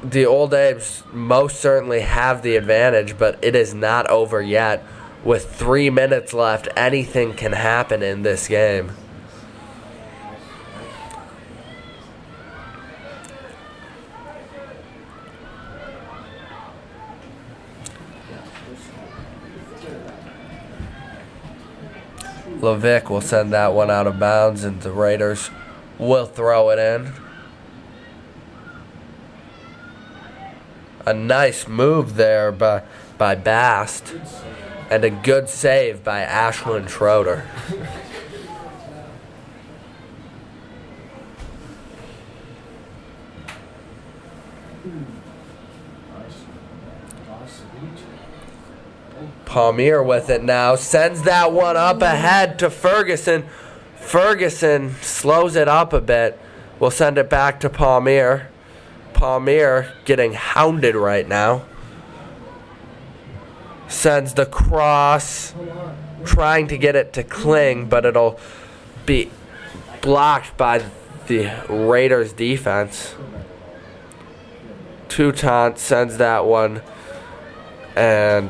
The Old Abes most certainly have the advantage, but it is not over yet. With 3 minutes left, anything can happen in this game. Levick will send that one out of bounds, and the Raiders will throw it in. A nice move there by Bast, and a good save by Ashlyn Schroeder. Palmier with it now. Sends that one up ahead to Ferguson. Ferguson slows it up a bit. We'll send it back to Palmier. Palmier getting hounded right now. Sends the cross. Trying to get it to Kling, but it'll be blocked by the Raiders defense. Toutant sends that one, and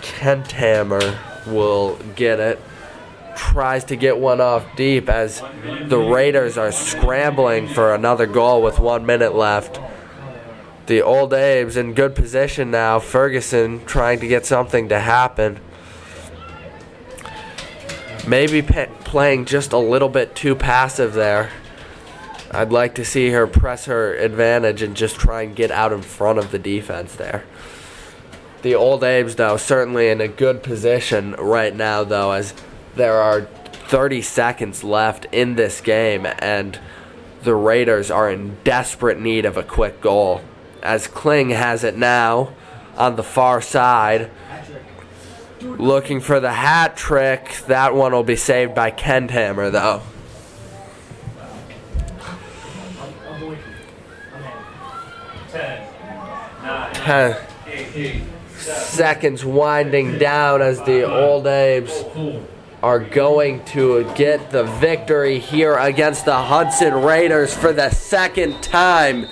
Kenthammer will get it. Tries to get one off deep as the Raiders are scrambling for another goal with 1 minute left. The Old Abes in good position now. Ferguson trying to get something to happen. Maybe playing just a little bit too passive there. I'd like to see her press her advantage and just try and get out in front of the defense there. The Old Abes, though, certainly in a good position right now, though, as there are 30 seconds left in this game, and the Raiders are in desperate need of a quick goal. As Kling has it now on the far side, looking for the hat trick. That one will be saved by Kenthammer, though. 10, 9, 8, seconds winding down as the Old Abes are going to get the victory here against the Hudson Raiders for the second time,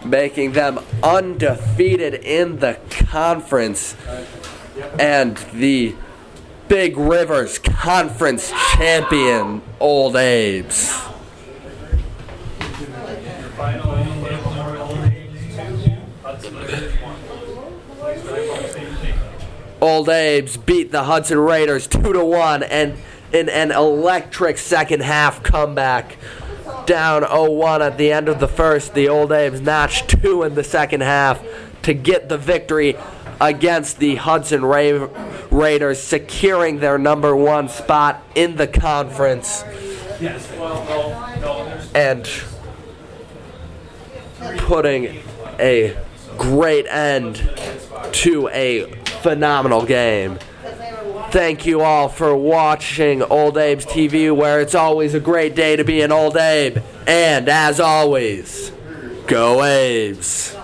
making them undefeated in the conference and the Big Rivers Conference champion Old Abes. Old Abes beat the Hudson Raiders 2-1 and in an electric second half comeback. Down 0-1 at the end of the first, the Old Abes notched 2 in the second half to get the victory against the Hudson Raiders, securing their number 1 spot in the conference and putting a great end to a phenomenal game. Thank you all for watching Old Abes TV, where it's always a great day to be an Old Abe. And as always, go Abes!